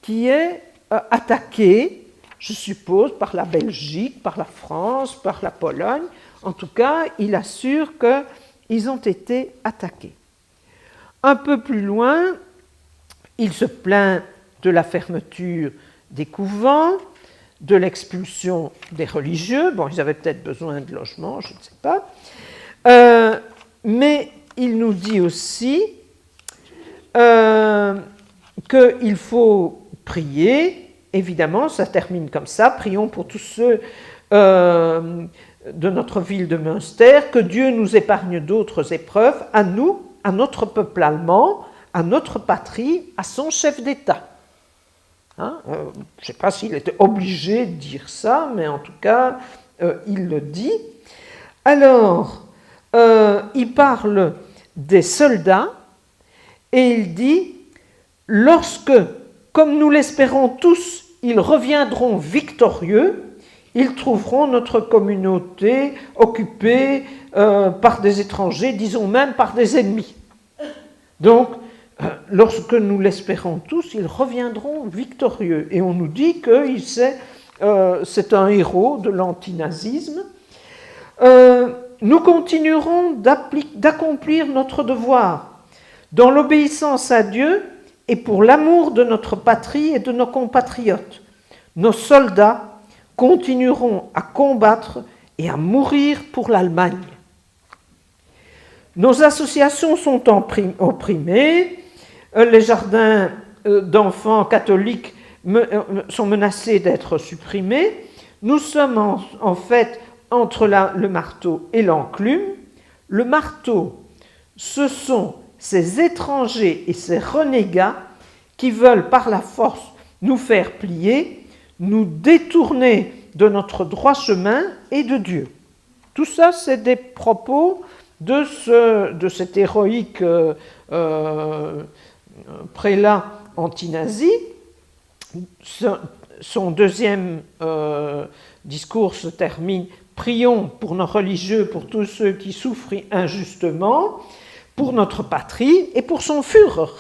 [SPEAKER 1] qui est attaquée, je suppose, par la Belgique, par la France, par la Pologne. En tout cas, il assure qu'ils ont été attaqués. Un peu plus loin, il se plaint de la fermeture des couvents, de l'expulsion des religieux. Bon, ils avaient peut-être besoin de logement, je ne sais pas. Mais il nous dit aussi qu'il faut prier. Évidemment, ça termine comme ça. Prions pour tous ceux de notre ville de Münster, que Dieu nous épargne d'autres épreuves, à nous, à notre peuple allemand, à notre patrie, à son chef d'État. Je ne sais pas s'il était obligé de dire ça, mais en tout cas, il le dit. Alors, il parle des soldats et il dit « Lorsque, comme nous l'espérons tous, ils reviendront victorieux, ils trouveront notre communauté occupée par des étrangers, disons même par des ennemis. » Donc, lorsque nous l'espérons tous, ils reviendront victorieux. Et on nous dit que c'est un héros de l'antinazisme. Nous continuerons d'accomplir notre devoir dans l'obéissance à Dieu et pour l'amour de notre patrie et de nos compatriotes. Nos soldats continueront à combattre et à mourir pour l'Allemagne. Nos associations sont opprimées, les jardins d'enfants catholiques sont menacés d'être supprimés. Nous sommes en fait entre le marteau et l'enclume. Le marteau, ce sont ces étrangers et ces renégats qui veulent par la force nous faire plier, nous détourner de notre droit chemin et de Dieu. Tout ça, c'est des propos de cet héroïque prélat anti-nazi. Son deuxième discours se termine « Prions pour nos religieux, pour tous ceux qui souffrent injustement, pour notre patrie et pour son Führer ».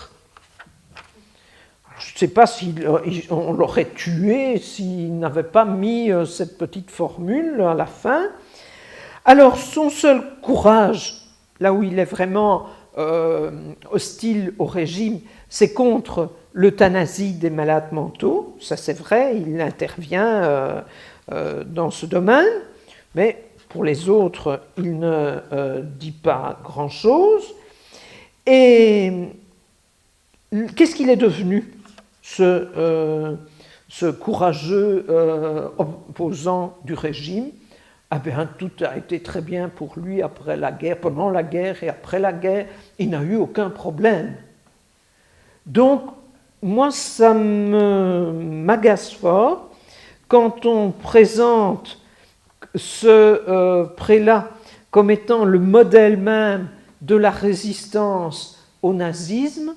[SPEAKER 1] Je ne sais pas si on l'aurait tué s'il n'avait pas mis cette petite formule à la fin. Alors, son seul courage, là où il est vraiment hostile au régime, c'est contre l'euthanasie des malades mentaux. Ça, c'est vrai, il intervient dans ce domaine, mais pour les autres, il ne dit pas grand-chose. Et qu'est-ce qu'il est devenu, ce courageux opposant du régime? Ah bien, tout a été très bien pour lui après la guerre, pendant la guerre et après la guerre, il n'a eu aucun problème. Donc, moi, ça m'agace fort quand on présente ce prélat comme étant le modèle même de la résistance au nazisme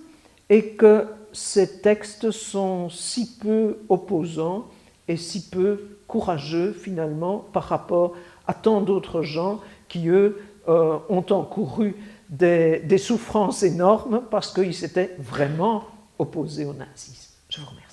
[SPEAKER 1] et que ces textes sont si peu opposants et si peu courageux finalement par rapport à tant d'autres gens qui, eux, ont encouru des souffrances énormes parce qu'ils s'étaient vraiment opposés au nazisme. Je vous remercie.